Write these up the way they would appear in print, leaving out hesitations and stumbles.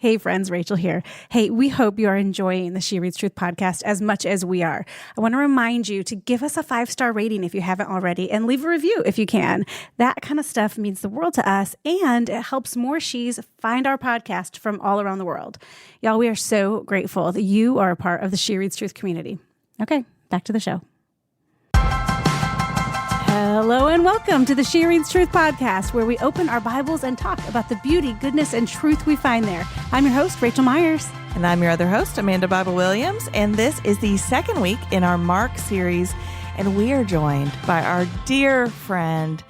Hey friends, Raechel here. Hey, we hope you are enjoying the She Reads Truth podcast as much as we are. I want to remind you to give us a 5-star rating if you haven't already and leave a review if you can. That kind of stuff means the world to us and it helps more she's find our podcast from all around the world. Y'all, we are so grateful that you are a part of the She Reads Truth community. Okay, back to the show. Hello and welcome to the She Reads Truth podcast, where we open our Bibles and talk about the beauty, goodness, and truth we find there. I'm your host, Raechel Myers. And I'm your other host, Amanda Bible Williams. And this is the second week in our Mark series. And we are joined by our dear friend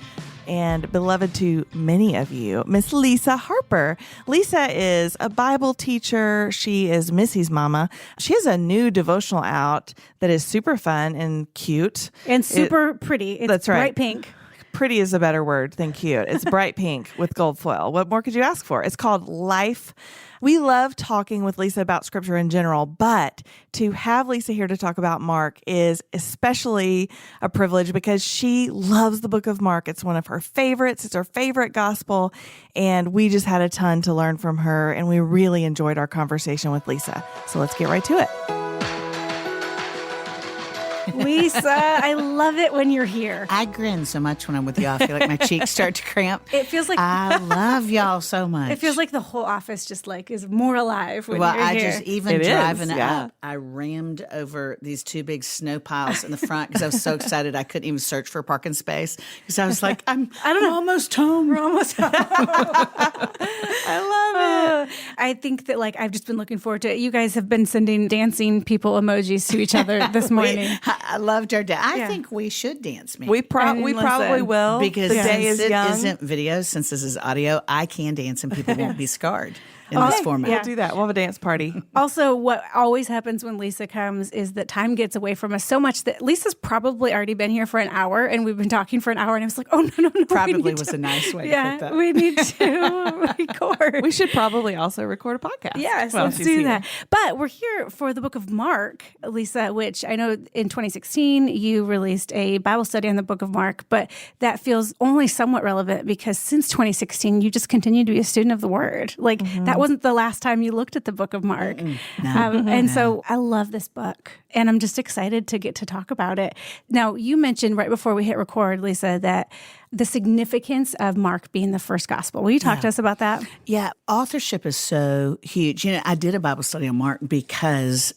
and beloved to many of you, Miss Lisa Harper. Lisa is a Bible teacher. She is Missy's mama. She has a new devotional out that is super fun and cute. And super pretty. It's that's right. Bright pink. Pretty is a better word than cute. It's bright pink with gold foil. What more could you ask for? It's called Life. We love talking with Lisa about scripture in general, but to have Lisa here to talk about Mark is especially a privilege because she loves the book of Mark. It's one of her favorites. It's her favorite gospel, and we just had a ton to learn from her, and we really enjoyed our conversation with Lisa. So let's get right to it. Lisa, I love it when you're here. I grin so much when I'm with y'all. I feel like my cheeks start to cramp. It feels like I love y'all so much. It feels like the whole office just like is more alive when well, you're I here. just even It driving is, yeah. up, I rammed over these two big snow piles in the front because I was so excited I couldn't even search for a parking space because I was like, I'm almost home. We're almost home. I love it. I think that like I've just been looking forward to it. You guys have been sending dancing people emojis to each other this morning. I loved our day. I Yeah. think we should dance. Man. We probably will because the day since is it young. isn't video, since this is audio, I can dance and people won't be scarred in this format. We'll do that. We'll have a dance party. Also, what always happens when Lisa comes is that time gets away from us so much that Lisa's probably already been here for an hour and we've been talking for an hour and I was like, oh, no. Probably was a nice way to put that. We need to record. We should probably also record a podcast. Yes, while let's she's do here. that. But we're here for the book of Mark, Lisa, which I know in 2016 you released a Bible study on the book of Mark, but that feels only somewhat relevant because since 2016 you just continue to be a student of the Word. Like that wasn't the last time you looked at the book of Mark. So I love this book and I'm just excited to get to talk about it. Now, you mentioned right before we hit record, Lisa, that the significance of Mark being the first gospel. Will you talk to us about that? Yeah, authorship is so huge. You know, I did a Bible study on Mark because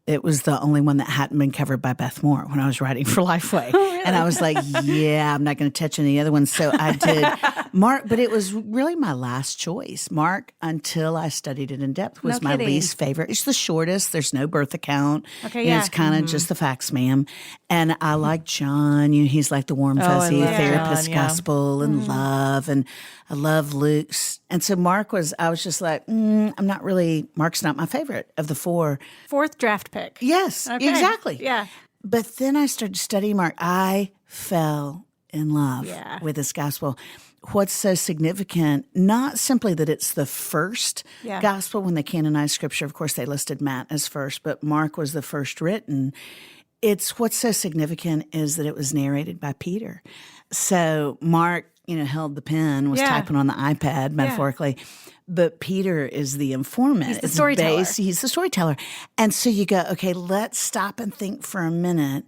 it was the only one that hadn't been covered by Beth Moore when I was writing for Lifeway. Oh, really? And I was like, yeah, I'm not going to touch any other ones. So I did Mark, but it was really my last choice. Mark, until I studied it in depth, was No my kidding. least favorite. It's the shortest. There's no birth account. Okay, You know, yeah. it's kind of just the facts, ma'am. And I like John. You know, he's like the warm, fuzzy love therapist John, yeah. gospel and love. And I love Luke's. And so Mark I was just like, Mark's not my favorite of the four. Fourth draft pick. Yes, Okay. exactly. Yeah. But then I started studying Mark. I fell in love with this gospel. What's so significant, not simply that it's the first gospel when they canonized scripture. Of course, they listed Matt as first, but Mark was the first written. It's what's so significant is that it was narrated by Peter. So Mark, held the pen, was typing on the iPad, metaphorically. But Peter is the informant. He's the storyteller. He's the storyteller. And so you go, okay, let's stop and think for a minute.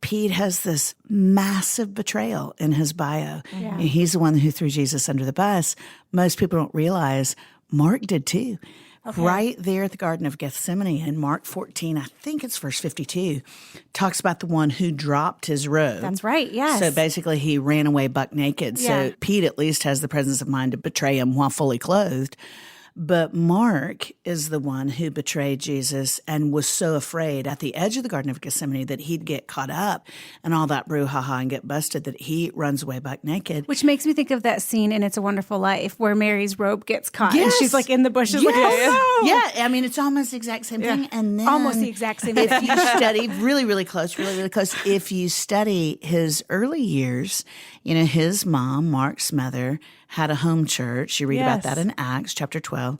Pete has this massive betrayal in his bio. Yeah. And he's the one who threw Jesus under the bus. Most people don't realize Mark did too. Okay. Right there at the Garden of Gethsemane in Mark 14, I think it's verse 52, talks about the one who dropped his robe. That's right, yes. So basically he ran away buck naked. Yeah. So Pete at least has the presence of mind to betray him while fully clothed. But Mark is the one who betrayed Jesus and was so afraid at the edge of the Garden of Gethsemane that he'd get caught up and all that brouhaha and get busted that he runs away buck naked. Which makes me think of that scene in It's a Wonderful Life where Mary's robe gets caught and Yes. she's like in the bushes. Yes. Like, oh, no. Yeah, I mean, it's almost the exact same thing. And then Almost the exact same if thing. you study really close, if you study his early years, his mom, Mark's mother, had a home church. You read about that in Acts chapter 12.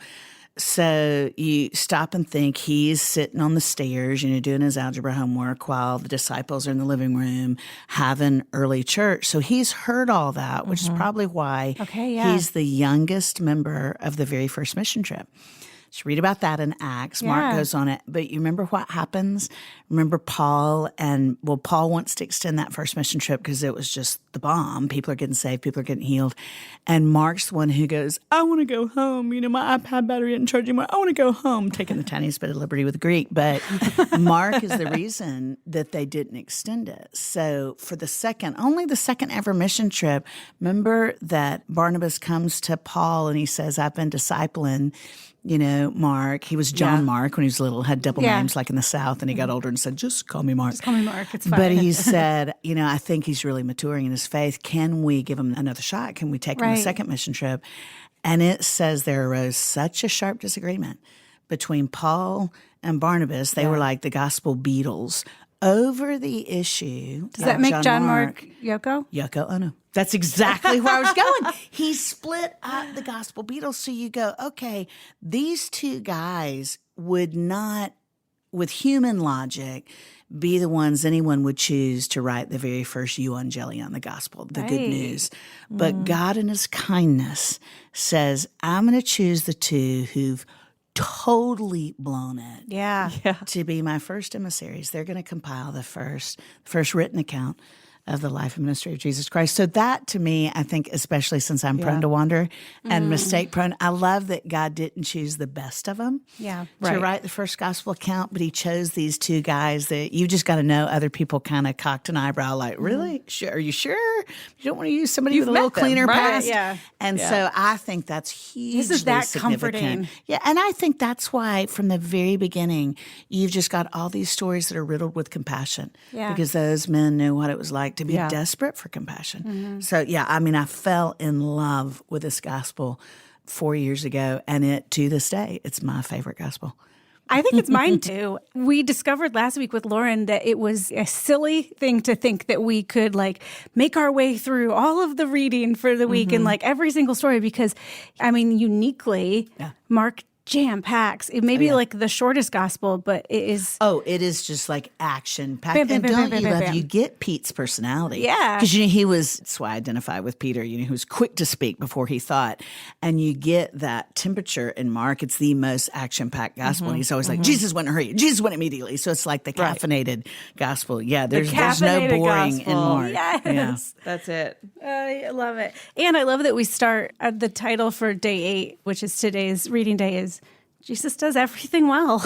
So you stop and think he's sitting on the stairs, doing his algebra homework while the disciples are in the living room having early church. So he's heard all that, which is probably why he's the youngest member of the very first mission trip. Just read about that in Acts. Mark goes on it. But you remember what happens? Remember Paul Paul wants to extend that first mission trip because it was just the bomb. People are getting saved. People are getting healed. And Mark's the one who goes, I want to go home. My iPad battery isn't charging anymore. I want to go home. Taking the tiniest bit of liberty with the Greek. But Mark is the reason that they didn't extend it. So for only the second ever mission trip, remember that Barnabas comes to Paul and he says, I've been discipling Mark. He was John Mark when he was little, had double names like in the South, and he got older and said, just call me Mark. Just call me Mark. It's fine. But he said, I think he's really maturing in his faith. Can we give him another shot? Can we take him a second mission trip? And it says there arose such a sharp disagreement between Paul and Barnabas. They were like the gospel Beatles over the issue. Does that make John Mark Yoko? Yoko Ono. That's exactly where I was going. He split up the gospel Beatles. So you go, okay, these two guys would not, with human logic, be the ones anyone would choose to write the very first euangelion, the gospel, the good news. But God in his kindness says, I'm going to choose the two who've totally blown it to be my first emissaries. They're going to compile the first written account of the life and ministry of Jesus Christ. So that, to me, I think, especially since I'm prone to wander and mistake prone, I love that God didn't choose the best of them to write the first gospel account, but he chose these two guys that you just got to know other people kind of cocked an eyebrow like, really? Sure? Are you sure? You don't want to use somebody with a little cleaner past? Yeah. And so I think that's hugely This is that significant. comforting. Yeah, and I think that's why from the very beginning, you've just got all these stories that are riddled with compassion because those men knew what it was like to be desperate for compassion. So, I fell in love with this gospel 4 years ago, and to this day, it's my favorite gospel. I think it's mine too. We discovered last week with Lauren that it was a silly thing to think that we could make our way through all of the reading for the week and every single story because, uniquely, Mark jam-packs. It may be the shortest gospel, but it is... Oh, it is just action-packed. And don't you love, you get Pete's personality. Yeah. Because, he was, that's why I identify with Peter, he was quick to speak before he thought. And you get that temperature in Mark. It's the most action-packed gospel. And he's always like, Jesus wouldn't hurry. Jesus went immediately. So it's like the caffeinated gospel. Yeah, there's no boring gospel. in Mark. Yes. Yeah. That's it. I love it. And I love that we start at the title for day 8, which is today's reading day, is Jesus does everything well.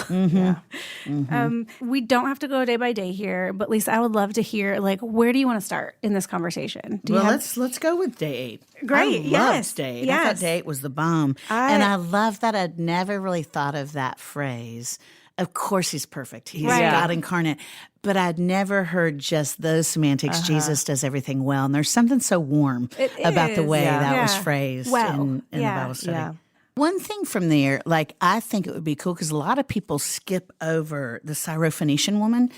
We don't have to go day by day here, but Lisa, I would love to hear, where do you want to start in this conversation? Let's go with day 8. Great. I loved day 8. I thought day 8 was the bomb. And I love that I'd never really thought of that phrase. Of course he's perfect. He's God incarnate. But I'd never heard just those semantics. Jesus does everything well. And there's something so warm about the way that was phrased in the Bible study. Yeah. One thing from there, I think it would be cool because a lot of people skip over the Syrophoenician woman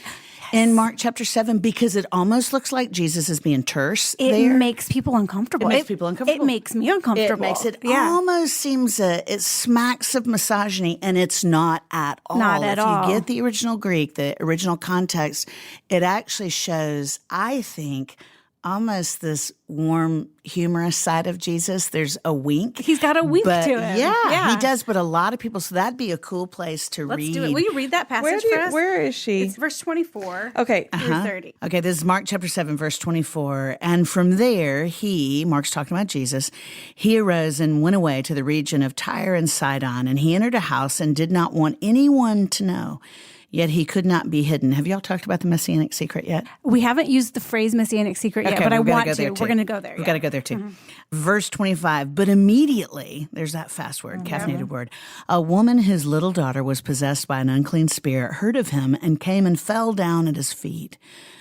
in Mark chapter 7 because it almost looks like Jesus is being terse It makes people uncomfortable. It makes me uncomfortable. It makes it almost seems it smacks of misogyny, and it's not at all. Not at all. If you get the original Greek, the original context, it actually shows, I think, almost this warm, humorous side of Jesus. There's a wink. He's got a wink to him. Yeah, he does. But a lot of people, so that'd be a cool place to read. Let's do it. Will you read that passage for us? Where is she? It's verse 24 through 30. Okay, this is Mark chapter 7, verse 24. And from there, Mark's talking about Jesus, he arose and went away to the region of Tyre and Sidon. And he entered a house and did not want anyone to know. Yet he could not be hidden. Have y'all talked about the Messianic secret yet? We haven't used the phrase Messianic secret yet, but I want to. We're going to go there. We've got to go there too. Verse 25, but immediately, there's that fast word, caffeinated word, a woman, his little daughter, was possessed by an unclean spirit, heard of him, and came and fell down at his feet.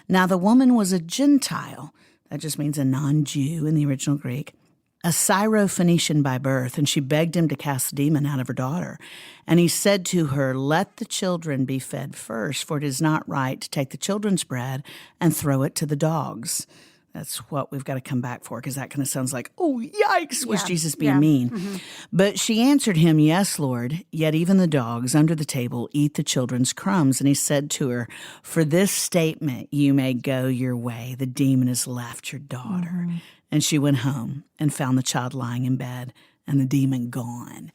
Now the woman was a Gentile. That just means a non-Jew in the original Greek. A Syrophoenician by birth, and she begged him to cast the demon out of her daughter. And he said to her, let the children be fed first, for it is not right to take the children's bread and throw it to the dogs. That's what we've got to come back for, because that kind of sounds like, oh, yikes, was Jesus being mean? But she answered him, yes, Lord, yet even the dogs under the table eat the children's crumbs. And he said to her, for this statement you may go your way. The demon has left your daughter. And she went home and found the child lying in bed and the demon gone.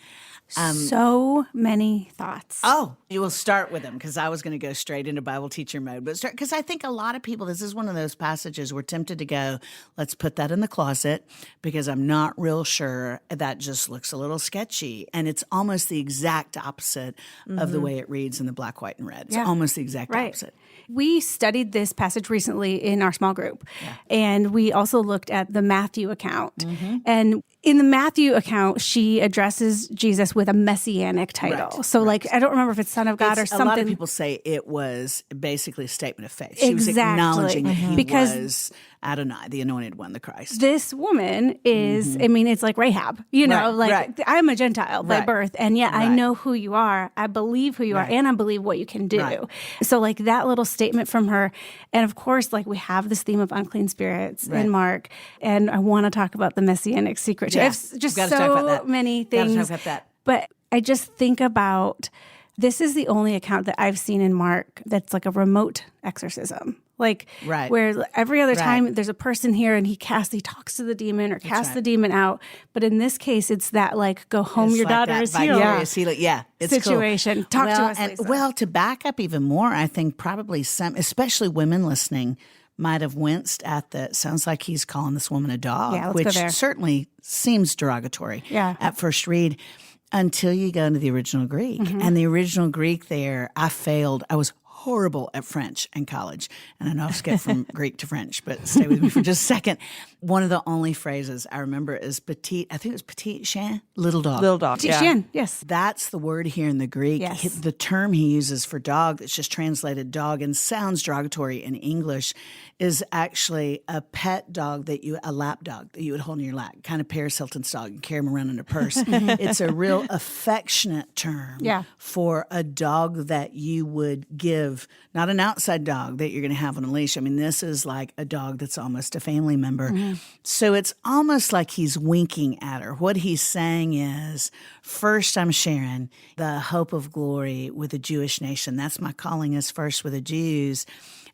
So many thoughts. Oh, you will start with them because I was going to go straight into Bible teacher mode. But because I think a lot of people, this is one of those passages we're tempted to go, let's put that in the closet because I'm not real sure. That just looks a little sketchy. And it's almost the exact opposite of the way it reads in the black, white, and red. It's almost the exact opposite. We studied this passage recently in our small group, and we also looked at the Matthew account. And in the Matthew account, she addresses Jesus with a messianic title. So, like, I don't remember if it's Son of God or something. A lot of people say it was basically a statement of faith. She was acknowledging that he was Adonai, the anointed one, the Christ. This woman is, I mean, it's like Rahab, you know, I'm a Gentile by birth, and yet I know who you are. I believe who you are, and I believe what you can do. So, like, that little statement from her. And of course, like, we have this theme of unclean spirits in Mark, and I want to talk about the messianic secret. Yeah. Just so many things. Gotta talk about that. But I just think about, this is the only account that I've seen in Mark that's like a remote exorcism. Like, where every other time there's a person here and he talks to the demon or casts the demon out. But in this case, it's that, like, go home, your daughter is healed. It's situation. Cool. Talk to us, Lisa. Well, to back up even more, I think probably some, especially women listening, might have winced at the, sounds like he's calling this woman a dog, which certainly seems derogatory at first read, until you go into the original Greek. And the original Greek there, I failed. I was horrible at French in college. And I know I've skipped from Greek to French, but stay with me for just a second. One of the only phrases I remember is petite, I think it was petit chien, little dog. Little dog, petit chien, yes. That's the word here in the Greek. Yes. The term he uses for dog, that's just translated dog and sounds derogatory in English, is actually a pet dog a lap dog that you would hold in your lap, kind of Paris Hilton's dog, and carry him around in a purse. It's a real affectionate term for a dog that you would give, not an outside dog that you're going to have on a leash. I mean, this is like a dog that's almost a family member. So it's almost like he's winking at her. What he's saying is, first I'm sharing the hope of glory with the Jewish nation. That's my calling, is first with the Jews.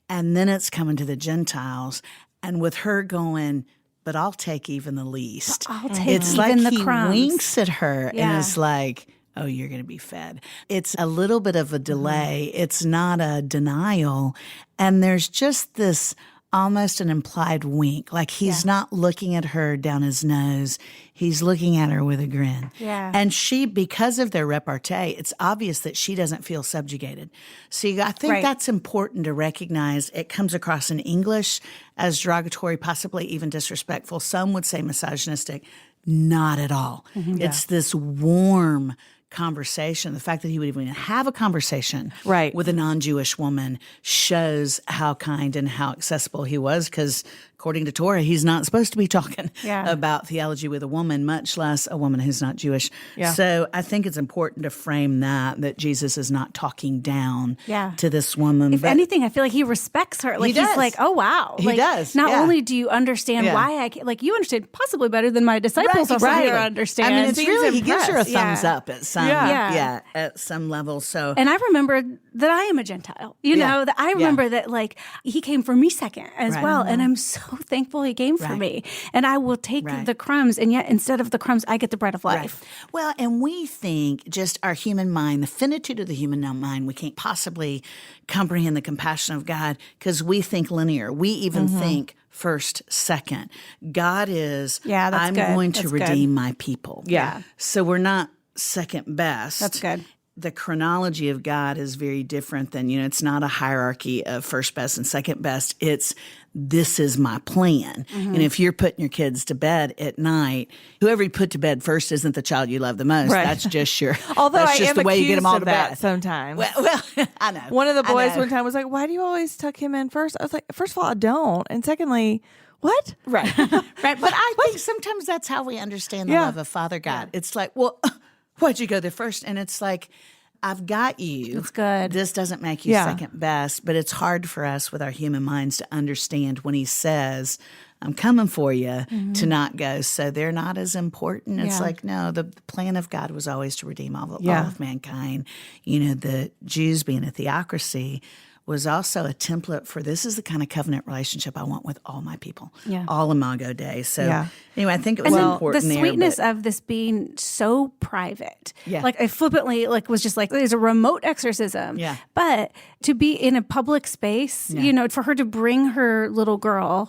And then it's coming to the Gentiles. And with her going, but I'll take even the least. It's like the he crumbs. Winks at her and is like, oh, you're going to be fed. It's a little bit of a delay. It's not a denial. And there's just this almost an implied wink. Like he's not looking at her down his nose. He's looking at her with a grin. Yeah. And she, because of their repartee, it's obvious that she doesn't feel subjugated. See, I think that's important to recognize. It comes across in English as derogatory, possibly even disrespectful. Some would say misogynistic. Not at all. It's this warm conversation. The fact that he would even have a conversation with a non-Jewish woman shows how kind and how accessible he was, because according to Torah, he's not supposed to be talking about theology with a woman, much less a woman who's not Jewish. So I think it's important to frame that Jesus is not talking down to this woman. If anything, I feel like he respects her. Like he's like, oh, wow. He does. Not only do you understand why I can, like, you understand possibly better than my disciples also here understand. I mean, it's really, he gives her a thumbs Yeah. up at some, at some level. So, and I remember that I am a Gentile, you know, that I remember that, like, he came for me second as well. And I'm so thankful he came for me. And I will take the crumbs, and yet instead of the crumbs, I get the bread of life. Well, and we think just our human mind, the finitude of the human mind, we can't possibly comprehend the compassion of God because we think linear. We even think first, second. God is, I'm going to redeem my people. So we're not second best. That's good. The chronology of God is very different than, it's not a hierarchy of first best and second best. It's, this is my plan. And if you're putting your kids to bed at night, whoever you put to bed first isn't the child you love the most. That's just your, although that's I just am the way you get them all accused to of bed. that sometimes. Well, I know. One of the boys one time was like, why do you always tuck him in first? I was like, first of all, I don't. And secondly, what? But I think sometimes that's how we understand the love of Father God. It's like, well, why'd you go there first? And it's like, I've got you. It's good. This doesn't make you second best, but it's hard for us with our human minds to understand when he says, I'm coming for you, to not go, so they're not as important. It's like, no, the plan of God was always to redeem all of mankind. The Jews being a theocracy was also a template for this is the kind of covenant relationship I want with all my people, Yeah. all Imago Dei. So anyway, I think it was and important the there. sweetness of this being so private. Yeah. Like I flippantly was just like, there's a remote exorcism. Yeah. But to be in a public space, for her to bring her little girl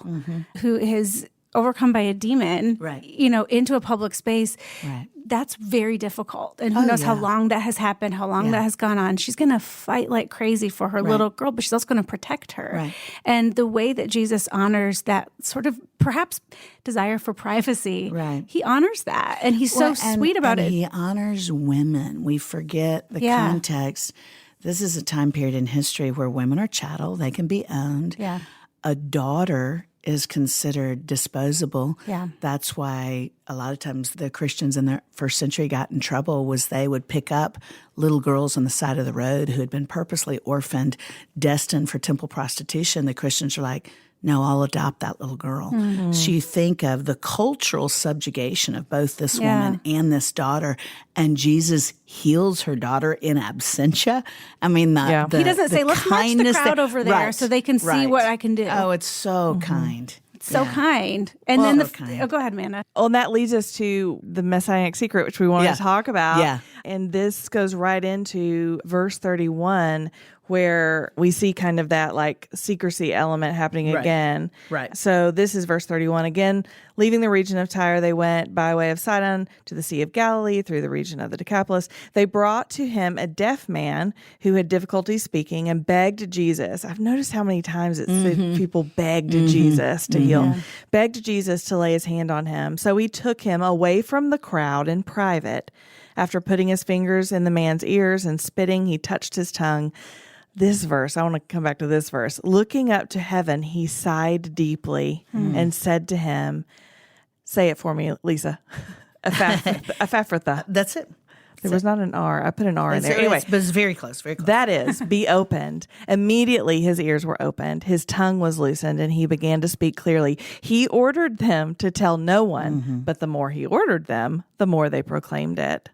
who is overcome by a demon, Right. into a public space, Right. that's very difficult. And who knows how long that has happened, how long that has gone on. She's going to fight like crazy for her little girl, but she's also going to protect her. Right. And the way that Jesus honors that sort of perhaps desire for privacy, he honors that. And he's so sweet about it. He honors women. We forget the context. This is a time period in history where women are chattel. They can be owned. Yeah. A daughter is considered disposable. Yeah. That's why a lot of times the Christians in the first century got in trouble was they would pick up little girls on the side of the road who had been purposely orphaned, destined for temple prostitution. The Christians are like, no, I'll adopt that little girl. So you think of the cultural subjugation of both this woman and this daughter, and Jesus heals her daughter in absentia. I mean, he doesn't say, let's march the crowd over there so they can see what I can do. Oh, it's so kind. So kind. And then go ahead, Amanda. Well, and that leads us to the messianic secret, which we want to talk about. Yeah. And this goes right into verse 31, where we see kind of that like secrecy element happening again. Right. So this is verse 31. Again, leaving the region of Tyre, they went by way of Sidon to the Sea of Galilee through the region of the Decapolis. They brought to him a deaf man who had difficulty speaking and begged Jesus. I've noticed how many times it said people begged Jesus to heal. Begged Jesus to lay his hand on him. So he took him away from the crowd in private. After putting his fingers in the man's ears and spitting, he touched his tongue. This verse, I want to come back to this verse. Looking up to heaven, he sighed deeply and said to him, say it for me, Lisa. Ephaphatha. That's it. There was not an R. I put an R in there. Anyway, but it's very close, very close. that is, be opened. Immediately his ears were opened. His tongue was loosened, and he began to speak clearly. He ordered them to tell no one, but the more he ordered them, the more they proclaimed it.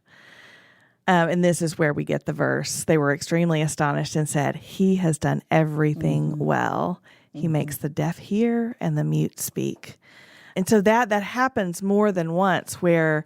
And this is where we get the verse. They were extremely astonished and said, he has done everything well. He makes the deaf hear and the mute speak. And so that happens more than once where,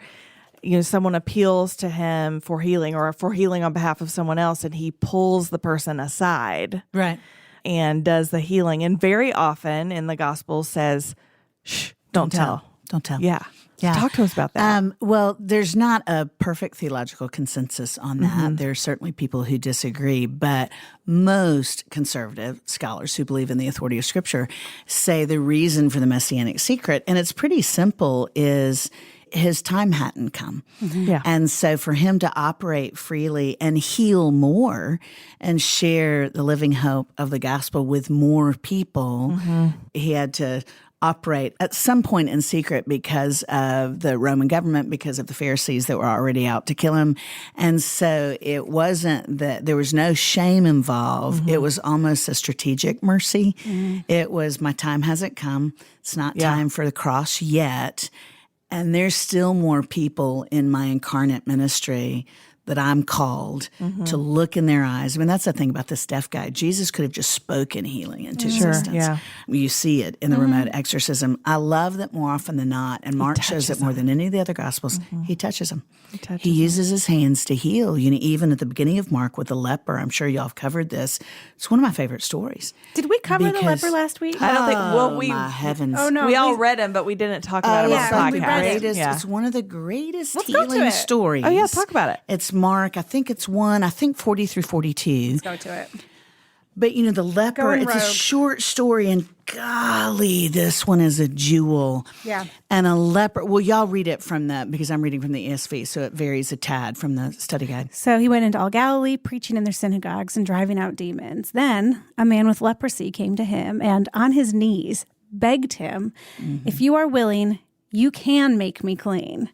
someone appeals to him for healing or for healing on behalf of someone else, and he pulls the person aside. Right. And does the healing. And very often in the gospel says, shh, don't tell. Don't tell. Yeah. Yeah. Talk to us about that. Well, there's not a perfect theological consensus on that. There are certainly people who disagree, but most conservative scholars who believe in the authority of Scripture say the reason for the messianic secret, and it's pretty simple, is his time hadn't come. Yeah. And so for him to operate freely and heal more and share the living hope of the gospel with more people, he had to operate at some point in secret because of the Roman government, because of the Pharisees that were already out to kill him. And so it wasn't that there was no shame involved. It was almost a strategic mercy. It was, my time hasn't come. It's not time for the cross yet. And there's still more people in my incarnate ministry that I'm called to look in their eyes. I mean, that's the thing about this deaf guy. Jesus could have just spoken healing into existence. Yeah. You see it in the remote exorcism. I love that more often than not, and Mark shows it more than any of the other Gospels, he touches him. He uses his hands to heal. Even at the beginning of Mark with the leper, I'm sure y'all have covered this. It's one of my favorite stories. Did we cover the leper last week? I don't think, well, my heavens. Oh, no. we all read him, but we didn't talk about him on the podcast. It's one of the greatest Let's go to healing it. stories. Oh, yeah, talk about it. It's Mark, I think it's 40 through 42. Let's go to it. But, the leper, Going it's a rogue. short story, and golly, this one is a jewel. Yeah. And a leper, well, y'all read it because I'm reading from the ESV, so it varies a tad from the study guide. So he went into all Galilee, preaching in their synagogues and driving out demons. Then a man with leprosy came to him and on his knees begged him, if you are willing, you can make me clean.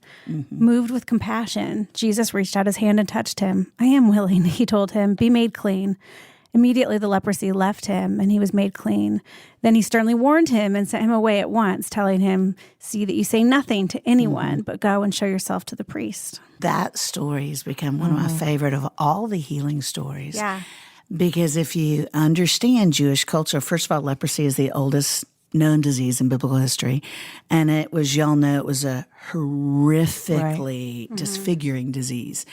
Moved with compassion, Jesus reached out his hand and touched him. I am willing, he told him, be made clean. Immediately the leprosy left him and he was made clean. Then he sternly warned him and sent him away at once, telling him, see that you say nothing to anyone, but go and show yourself to the priest. That story has become one of my favorite of all the healing stories. Yeah. Because if you understand Jewish culture, first of all, leprosy is the oldest known disease in biblical history. And it was, y'all know, it was a horrifically disfiguring disease.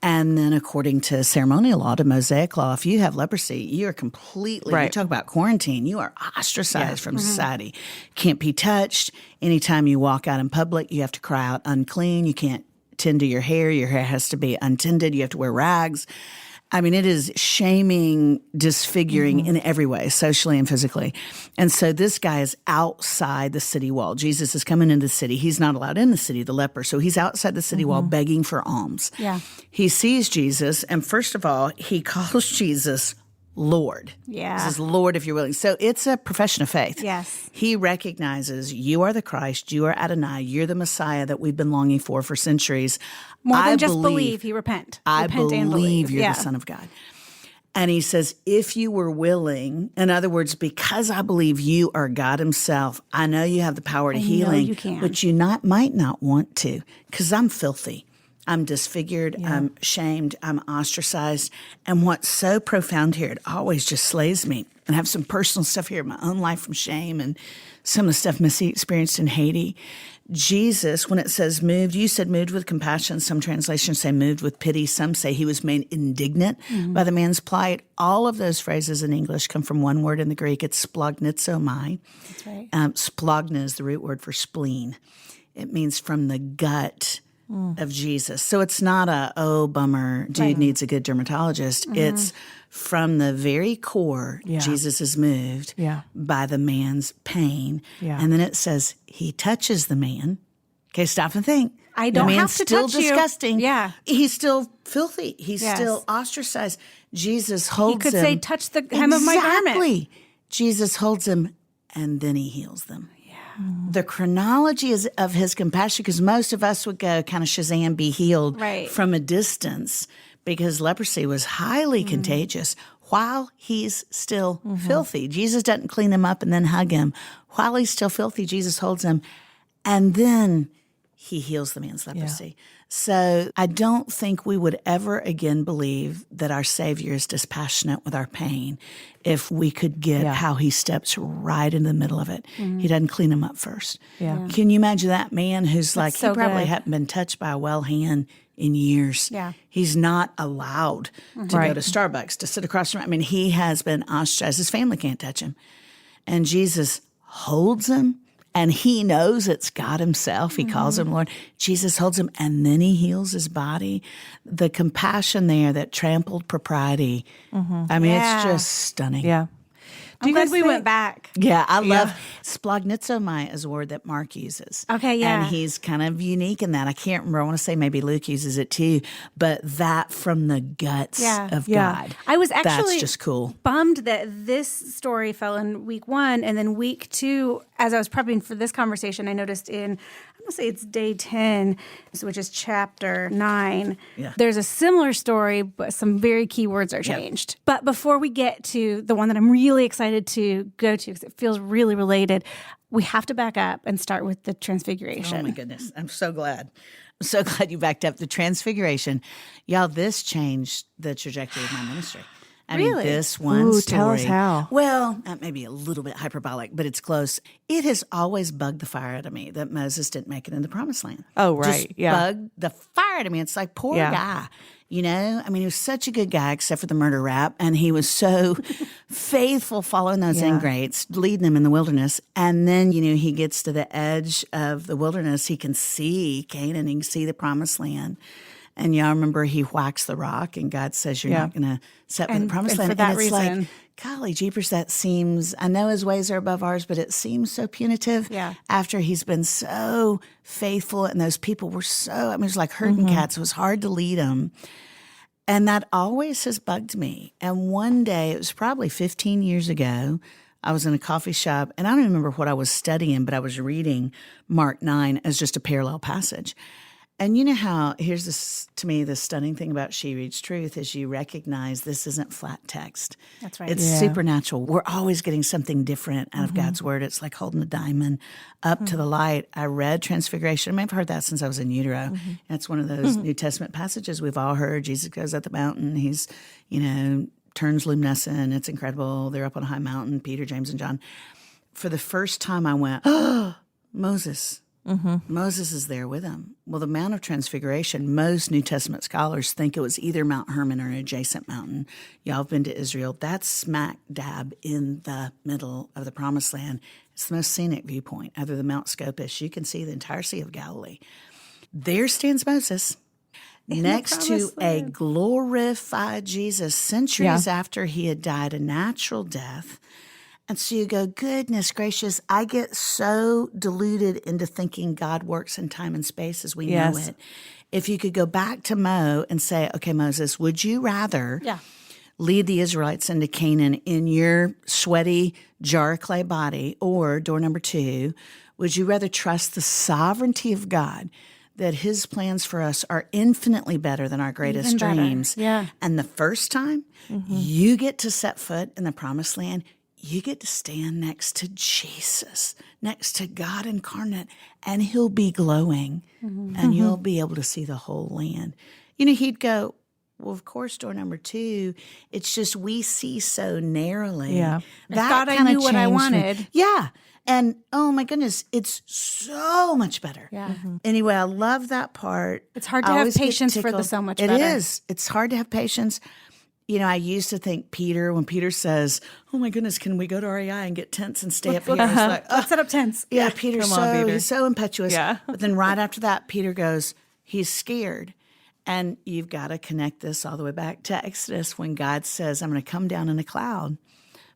And then according to ceremonial law, to Mosaic law, if you have leprosy, you are completely, you talk about quarantine, you are ostracized from society. Can't be touched. Anytime you walk out in public, you have to cry out unclean. You can't tend to your hair. Your hair has to be untended. You have to wear rags. I mean, it is shaming, disfiguring in every way, socially and physically. And so this guy is outside the city wall. Jesus is coming into the city. He's not allowed in the city, the leper. So he's outside the city wall begging for alms. Yeah. He sees Jesus, and first of all, he calls Jesus Lord. Yeah. He says, Lord, if you're willing. So it's a profession of faith. Yes. He recognizes you are the Christ, you are Adonai, you're the Messiah that we've been longing for centuries. More than just believe, he repent. I And believe you're the Son of God. And he says, if you were willing, in other words, because I believe you are God himself, I know you have the power to healing, you can. but you might not want to, because I'm filthy. I'm disfigured, I'm shamed, I'm ostracized. And what's so profound here, it always just slays me. And I have some personal stuff here in my own life from shame and some of the stuff Missy experienced in Haiti. Jesus, when it says moved, you said moved with compassion. Some translations say moved with pity. Some say he was made indignant by the man's plight. All of those phrases in English come from one word in the Greek. It's splagnitzomai. That's right. Splagna is the root word for spleen. It means from the gut of Jesus. So it's not a, bummer, dude needs a good dermatologist. It's from the very core, Jesus is moved by the man's pain. Yeah. And then it says he touches the man. Okay, stop and think. I don't have to still touch disgusting. you. Yeah. He's still filthy. He's still ostracized. Jesus holds him. He could say, touch the hem of my garment. Exactly. Jesus holds him, and then he heals them. The chronology is of his compassion, because most of us would go kind of Shazam, be healed from a distance, because leprosy was highly contagious while he's still filthy. Jesus doesn't clean him up and then hug him. While he's still filthy, Jesus holds him, and then he heals the man's leprosy. So I don't think we would ever again believe that our Savior is dispassionate with our pain if we could get how he steps right in the middle of it. He doesn't clean him up first. Yeah. Can you imagine that man who's like, he probably hadn't been touched by a well hand in years. Yeah. He's not allowed to go to Starbucks, to sit across from him. I mean, he has been ostracized. His family can't touch him. And Jesus holds him. And he knows it's God himself. He calls him Lord. Jesus holds him, and then he heals his body. The compassion there that trampled propriety. I mean, it's just stunning. Yeah. I'm glad we went back. Yeah, I love splagnitzomai is a word that Mark uses. Okay, yeah. And he's kind of unique in that. I can't remember. I want to say maybe Luke uses it too. But that from the guts of God. I was actually that's just cool. Bummed that this story fell in week 1, and then week 2, as I was prepping for this conversation, I noticed I'm going to say it's day 10, which is chapter 9. Yeah. There's a similar story, but some very key words are changed. But before we get to the one that I'm really excited to go to, because it feels really related, we have to back up and start with the Transfiguration. Oh, my goodness. I'm so glad. I'm so glad you backed up. The Transfiguration. Y'all, this changed the trajectory of my ministry. I mean, this one story. Tell us how. Well, that may be a little bit hyperbolic, but it's close. It has always bugged the fire out of me that Moses didn't make it in the Promised Land. Oh, right. Just bugged the fire out of me. It's like, poor guy. You know, I mean, he was such a good guy, except for the murder rap, and he was so faithful following those ingrates, leading them in the wilderness. And then, you know, he gets to the edge of the wilderness. He can see Canaan, he can see the Promised Land. And y'all remember he whacks the rock, and God says, you're not going to set with the Promised Land. For that and it's reason. like, golly jeepers, that seems, I know his ways are above ours, but it seems so punitive after he's been so faithful, and those people were so, I mean, it was like herding cats. It was hard to lead them. And that always has bugged me. And one day, it was probably 15 years ago, I was in a coffee shop, and I don't even remember what I was studying, but I was reading Mark 9 as just a parallel passage. And you know how, here's this, to me, the stunning thing about She Reads Truth is you recognize this isn't flat text. That's right. It's supernatural. We're always getting something different out of God's word. It's like holding a diamond up to the light. I read Transfiguration. I mean, I've heard that since I was in utero. That's one of those New Testament passages we've all heard. Jesus goes up the mountain. He's, you know, turns luminescent. It's incredible. They're up on a high mountain, Peter, James, and John. For the first time I went, oh, Moses. Moses is there with him. Well, the Mount of Transfiguration, most New Testament scholars think it was either Mount Hermon or an adjacent mountain. Y'all have been to Israel. That's smack dab in the middle of the Promised Land. It's the most scenic viewpoint. Other than Mount Scopus, you can see the entire Sea of Galilee. There stands Moses next to a glorified Jesus centuries after he had died a natural death. And so you go, goodness gracious, I get so deluded into thinking God works in time and space as we know it. If you could go back to Mo and say, okay, Moses, would you rather lead the Israelites into Canaan in your sweaty jar of clay body, or door number 2, would you rather trust the sovereignty of God, that his plans for us are infinitely better than our greatest dreams? Yeah. And the first time you get to set foot in the Promised Land, you get to stand next to Jesus, next to God incarnate, and he'll be glowing, and you'll be able to see the whole land. You know, he'd go, well, of course, door number 2, it's just we see so narrowly. I thought I knew what I wanted. Yeah. And, oh, my goodness, it's so much better. Yeah. Anyway, I love that part. It's hard to have patience for the so much better. It is. It's hard to have patience. You know, I used to think Peter, when Peter says, oh my goodness, can we go to REI and get tents and stay up here? I was like, let's set up tents. Yeah, Peter's he's so impetuous. Yeah. But then right after that, Peter goes, he's scared. And you've got to connect this all the way back to Exodus when God says, I'm going to come down in a cloud.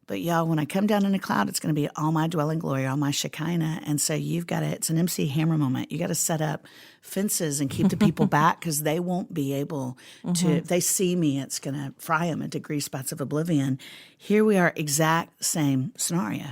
But y'all, when I come down in a cloud, it's going to be all my dwelling glory, all my Shekinah. And so you've got to, it's an MC Hammer moment. You got to set up fences and keep the people back, because they won't be able to, if they see me, it's going to fry them into grease spots of oblivion. Here we are, exact same scenario.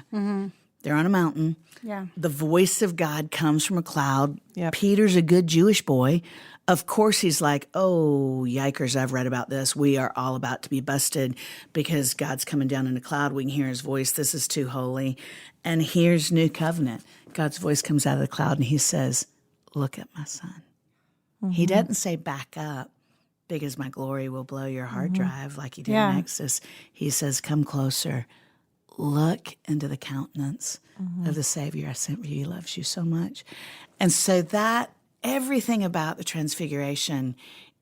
They're on a mountain. Yeah. The voice of God comes from a cloud. Yep. Peter's a good Jewish boy. Of course, he's like, oh, yikers, I've read about this. We are all about to be busted because God's coming down in a cloud. We can hear his voice. This is too holy. And here's new covenant. God's voice comes out of the cloud and he says, look at my son. He doesn't say back up because my glory will blow your hard drive like he did in Exodus. He says, come closer. Look into the countenance of the Savior I sent for you. He loves you so much. And so that, everything about the Transfiguration,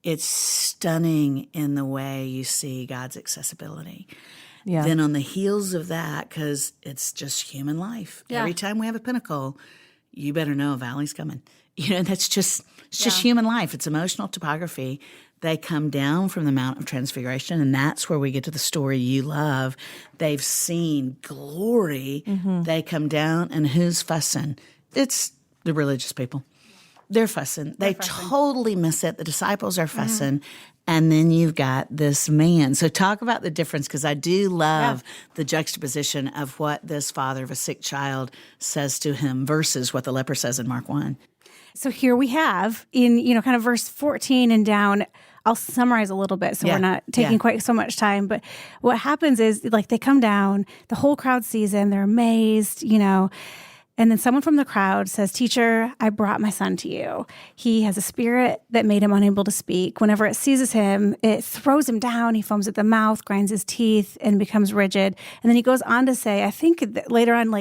it's stunning in the way you see God's accessibility. Yeah. Then on the heels of that, because it's just human life. Yeah. Every time we have a pinnacle, you better know a valley's coming. You know, that's just, it's just human life. It's emotional topography. They come down from the Mount of Transfiguration, and that's where we get to the story you love. They've seen glory. They come down, and who's fussing? It's the religious people. They're fussing. They totally miss it. The disciples are fussing. And then you've got this man. So talk about the difference, because I do love the juxtaposition of what this father of a sick child says to him versus what the leper says in Mark 1. So here we have in, kind of verse 14 and down, I'll summarize a little bit so we're not taking quite so much time. But what happens is, like, they come down, the whole crowd sees him, they're amazed, And then someone from the crowd says, teacher, I brought my son to you. He has a spirit that made him unable to speak. Whenever it seizes him, it throws him down. He foams at the mouth, grinds his teeth, and becomes rigid. And then he goes on to say, I think that later on,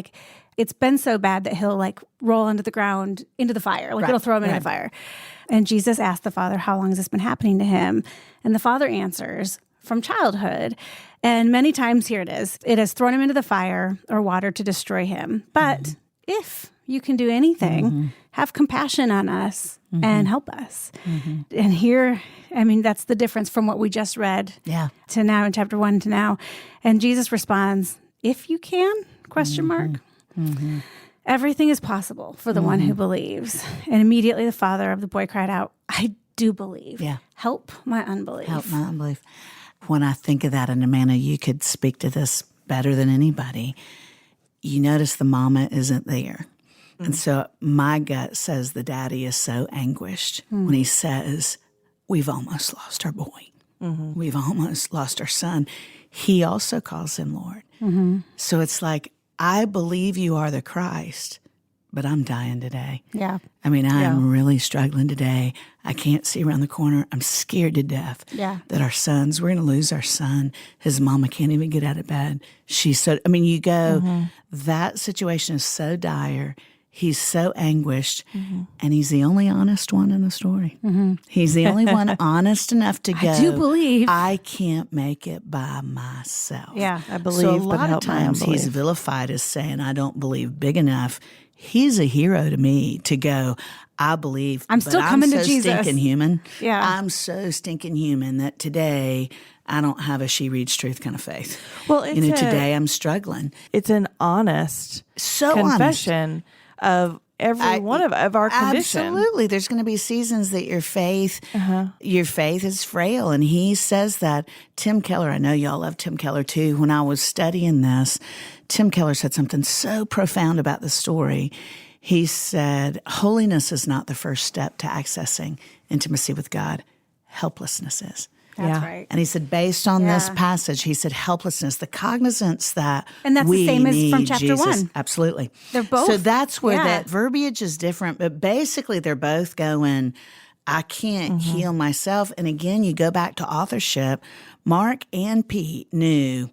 it's been so bad that he'll roll onto the ground, into the fire. It'll throw him into the fire. And Jesus asked the father, how long has this been happening to him? And the father answers, from childhood. And many times, here it is, it has thrown him into the fire or water to destroy him. But if you can do anything, have compassion on us and help us. And here, that's the difference from what we just read to now in chapter 1 to now. And Jesus responds, if you can, ? Everything is possible for the one who believes. And immediately the father of the boy cried out, I do believe. Help my unbelief. Help my unbelief. When I think of that, and Amanda, you could speak to this better than anybody. You notice the mama isn't there. And so my gut says the daddy is so anguished when he says, we've almost lost our boy. We've almost lost our son. He also calls him Lord. So it's like, I believe you are the Christ, but I'm dying today. Yeah. I mean, I'm really struggling today. I can't see around the corner. I'm scared to death that we're going to lose our son. His mama can't even get out of bed. You go, that situation is so dire. He's so anguished, and he's the only honest one in the story. He's the only one honest enough to go, I do believe. I can't make it by myself. Yeah. I believe, So a but lot of help my times unbelief. he's vilified as saying, I don't believe big enough. He's a hero to me to go, I believe. I'm still coming to Jesus. I'm so stinking human. Yeah. I'm so stinking human that today I don't have a she reads truth kind of faith. Well, it's today I'm struggling. It's an honest confession of every one of our condition. Absolutely. There's going to be seasons that your faith is frail. And he says that. Tim Keller, I know y'all love Tim Keller too. When I was studying this, Tim Keller said something so profound about the story. He said, holiness is not the first step to accessing intimacy with God. Helplessness is. That's right. And he said, based on this passage, he said, helplessness, the cognizance that and that's we the same as need from chapter Jesus. 1. Absolutely. They're both. So that's where that verbiage is different, but basically they're both going, I can't heal myself. And again, you go back to authorship. Mark and Pete knew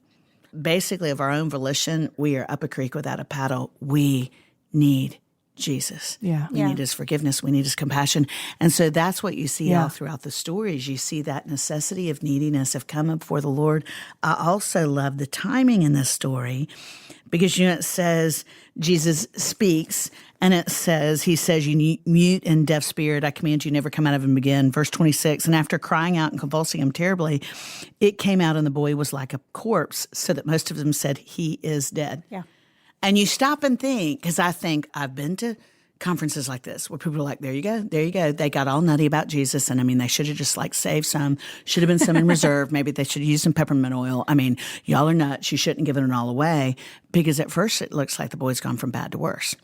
basically of our own volition, we are up a creek without a paddle. We need Jesus. Yeah. We need his forgiveness. We need his compassion. And so that's what you see all throughout the stories. You see that necessity of neediness, of coming before the Lord. I also love the timing in this story because, it says Jesus speaks and it says, he says, you mute and deaf spirit, I command you never come out of him again. Verse 26, and after crying out and convulsing him terribly, it came out and the boy was like a corpse, so that most of them said, he is dead. Yeah. And you stop and think, because I think I've been to conferences like this where people are like, there you go. They got all nutty about Jesus. And they should have just saved some, should have been some in reserve. Maybe they should have used some peppermint oil. Y'all are nuts. You shouldn't give it all away. Because at first it looks like the boy's gone from bad to worse.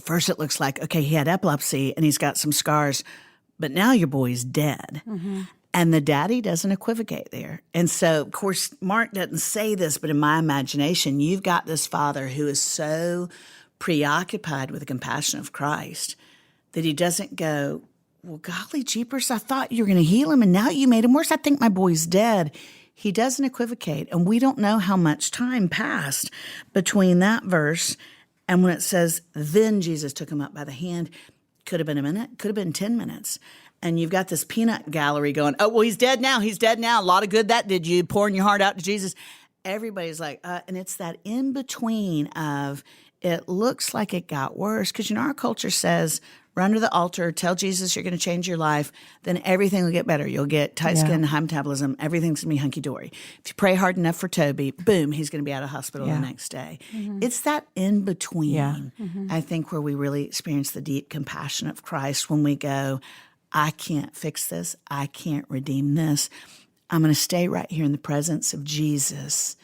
First it looks like, okay, he had epilepsy and he's got some scars, but now your boy's dead. And the daddy doesn't equivocate there. And so, of course, Mark doesn't say this, but in my imagination, you've got this father who is so preoccupied with the compassion of Christ that he doesn't go, well, golly jeepers, I thought you were going to heal him, and now you made him worse. I think my boy's dead. He doesn't equivocate. And we don't know how much time passed between that verse and when it says, then Jesus took him up by the hand. Could have been a minute, could have been 10 minutes. And you've got this peanut gallery going, oh, well, he's dead now. He's dead now. A lot of good that did you, pouring your heart out to Jesus. Everybody's like, and it's that in between of it looks like it got worse. Because, our culture says, run to the altar, tell Jesus you're going to change your life, then everything will get better. You'll get tight skin, high metabolism. Everything's going to be hunky-dory. If you pray hard enough for Toby, boom, he's going to be out of hospital the next day. It's that in between, I think, where we really experience the deep compassion of Christ when we go, I can't fix this. I can't redeem this. I'm going to stay right here in the presence of Jesus.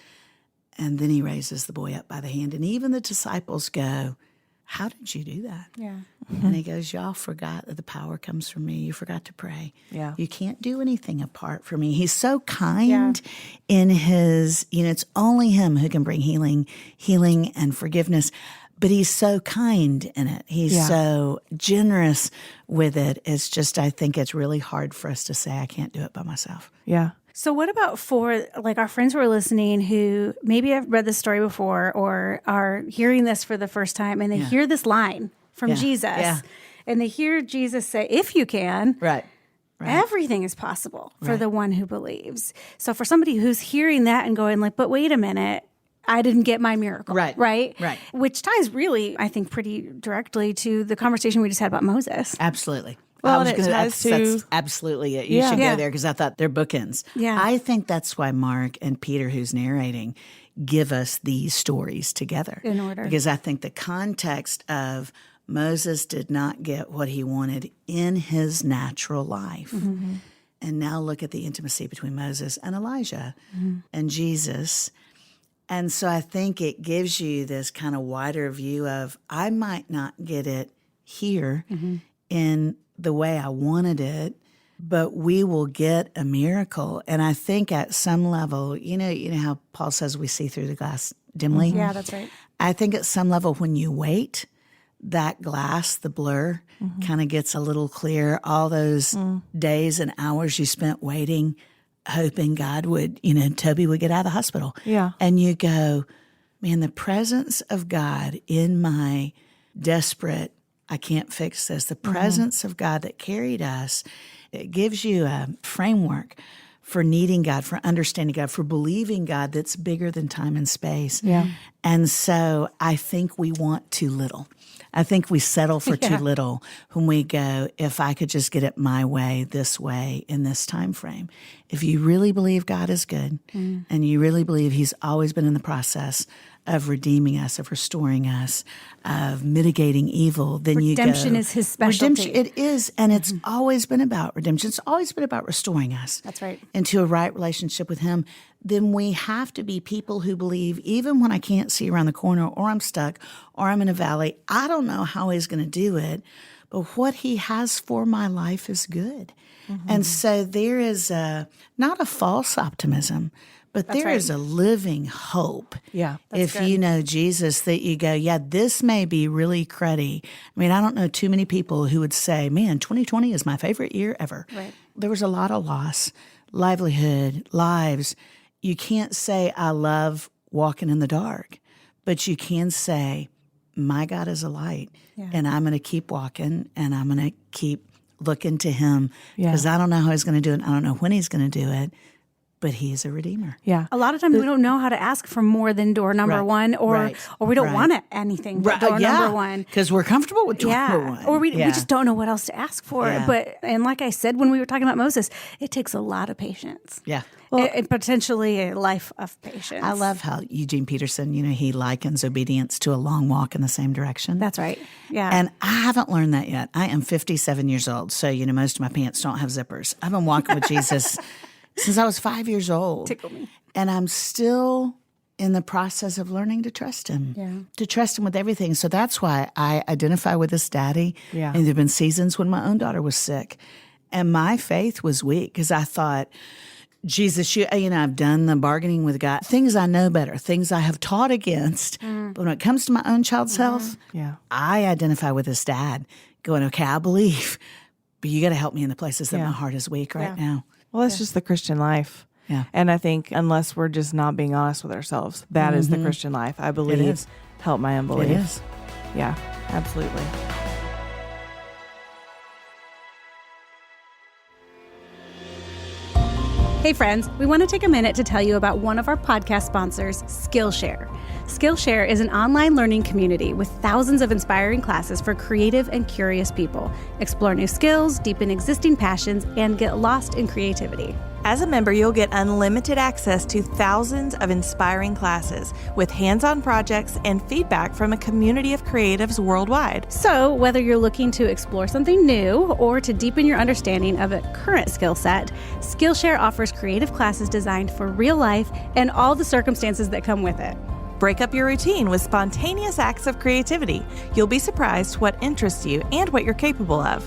And then he raises the boy up by the hand. And even the disciples go, how did you do that? Yeah. And he goes, y'all forgot that the power comes from me. You forgot to pray. Yeah. You can't do anything apart from me. He's so kind in his, it's only him who can bring healing and forgiveness. But he's so kind in it. He's so generous with it. It's just, I think it's really hard for us to say, I can't do it by myself. Yeah. So what about for our friends who are listening who maybe have read this story before or are hearing this for the first time and they hear this line from Jesus and they hear Jesus say, if you can, Right. everything is possible for the one who believes. So for somebody who's hearing that and going but wait a minute, I didn't get my miracle. Right. Which ties really, I think, pretty directly to the conversation we just had about Moses. Absolutely. Well, that's absolutely it. You should go there because I thought they're bookends. Yeah. I think that's why Mark and Peter, who's narrating, give us these stories together. In order. Because I think the context of Moses did not get what he wanted in his natural life. And now look at the intimacy between Moses and Elijah and Jesus. And so I think it gives you this kind of wider view of, I might not get it here in the way I wanted it, but we will get a miracle. And I think at some level, you know how Paul says we see through the glass dimly? Yeah, that's right. I think at some level when you wait, that glass, the blur, kind of gets a little clear. All those days and hours you spent waiting, hoping God would, Toby would get out of the hospital. Yeah. And you go, man, the presence of God in my desperate, I can't fix this, the presence of God that carried us, it gives you a framework for needing God, for understanding God, for believing God that's bigger than time and space. Yeah. And so I think we want too little. I think we settle for too little when we go, if I could just get it my way, this way, in this time frame. If you really believe God is good and you really believe he's always been in the process of redeeming us, of restoring us, of mitigating evil, then redemption is his specialty. Redemption, it is, and it's always been about redemption. It's always been about restoring us. That's right. Into a right relationship with him. Then we have to be people who believe, even when I can't see around the corner, or I'm stuck, or I'm in a valley, I don't know how he's going to do it, but what he has for my life is good. And so there is not a false optimism, but there is a living hope. Yeah. If you know Jesus, that you go, yeah, this may be really cruddy. I mean, I don't know too many people who would say, man, 2020 is my favorite year ever. Right. There was a lot of loss, livelihood, lives. You can't say, I love walking in the dark, but you can say, my God is a light, and I'm going to keep walking, and I'm going to keep looking to him, because I don't know how he's going to do it. I don't know when he's going to do it, but he is a redeemer. Yeah. A lot of times we don't know how to ask for more than door number one, or we don't want anything but door number one. Because we're comfortable with door number one. Or we just don't know what else to ask for. And like I said, when we were talking about Moses, it takes a lot of patience. Yeah. Well, and potentially a life of patience. I love how Eugene Peterson, he likens obedience to a long walk in the same direction. That's right. Yeah. And I haven't learned that yet. I am 57 years old, so, most of my pants don't have zippers. I've been walking with Jesus since I was 5 years old. Tickle me. And I'm still in the process of learning to trust him, to trust him with everything. So that's why I identify with this daddy. Yeah. And there have been seasons when my own daughter was sick, and my faith was weak because I thought, Jesus, I've done the bargaining with God, things I know better, things I have taught against. But when it comes to my own child's health, I identify with this dad going, okay, I believe, but you got to help me in the places that my heart is weak right now. Well, that's just the Christian life. Yeah. And I think unless we're just not being honest with ourselves, that is the Christian life. I believe, help my unbelief. It is. Yeah, absolutely. Hey friends, we want to take a minute to tell you about one of our podcast sponsors, Skillshare. Skillshare is an online learning community with thousands of inspiring classes for creative and curious people. Explore new skills, deepen existing passions, and get lost in creativity. As a member, you'll get unlimited access to thousands of inspiring classes with hands-on projects and feedback from a community of creatives worldwide. So, whether you're looking to explore something new or to deepen your understanding of a current skill set, Skillshare offers creative classes designed for real life and all the circumstances that come with it. Break up your routine with spontaneous acts of creativity. You'll be surprised what interests you and what you're capable of.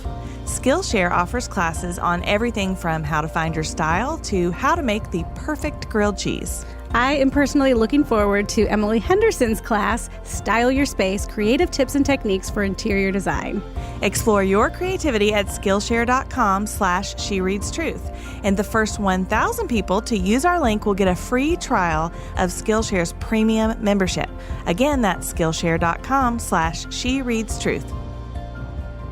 Skillshare offers classes on everything from how to find your style to how to make the perfect grilled cheese. I am personally looking forward to Emily Henderson's class, Style Your Space, Creative Tips and Techniques for Interior Design. Explore your creativity at Skillshare.com/SheReadsTruth. And the first 1,000 people to use our link will get a free trial of Skillshare's premium membership. Again, that's Skillshare.com/SheReadsTruth.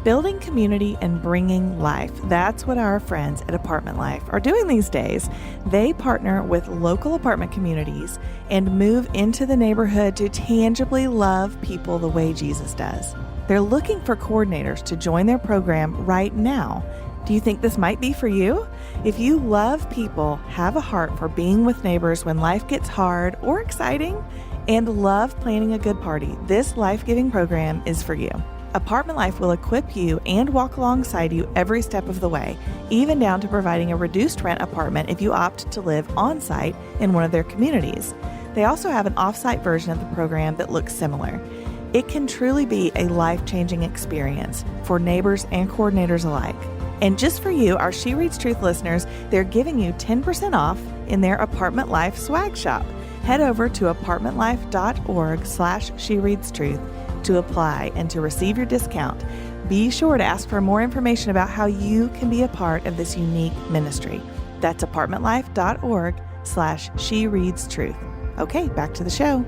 Building community and bringing life. That's what our friends at Apartment Life are doing these days. They partner with local apartment communities and move into the neighborhood to tangibly love people the way Jesus does. They're looking for coordinators to join their program right now. Do you think this might be for you? If you love people, have a heart for being with neighbors when life gets hard or exciting, and love planning a good party, this life-giving program is for you. Apartment Life will equip you and walk alongside you every step of the way, even down to providing a reduced rent apartment if you opt to live on-site in one of their communities. They also have an off-site version of the program that looks similar. It can truly be a life-changing experience for neighbors and coordinators alike. And just for you, our She Reads Truth listeners, they're giving you 10% off in their Apartment Life swag shop. Head over to apartmentlife.org/SheReadsTruth to apply and to receive your discount, be sure to ask for more information about how you can be a part of this unique ministry. That's apartmentlife.org/shereadstruth. Okay, back to the show.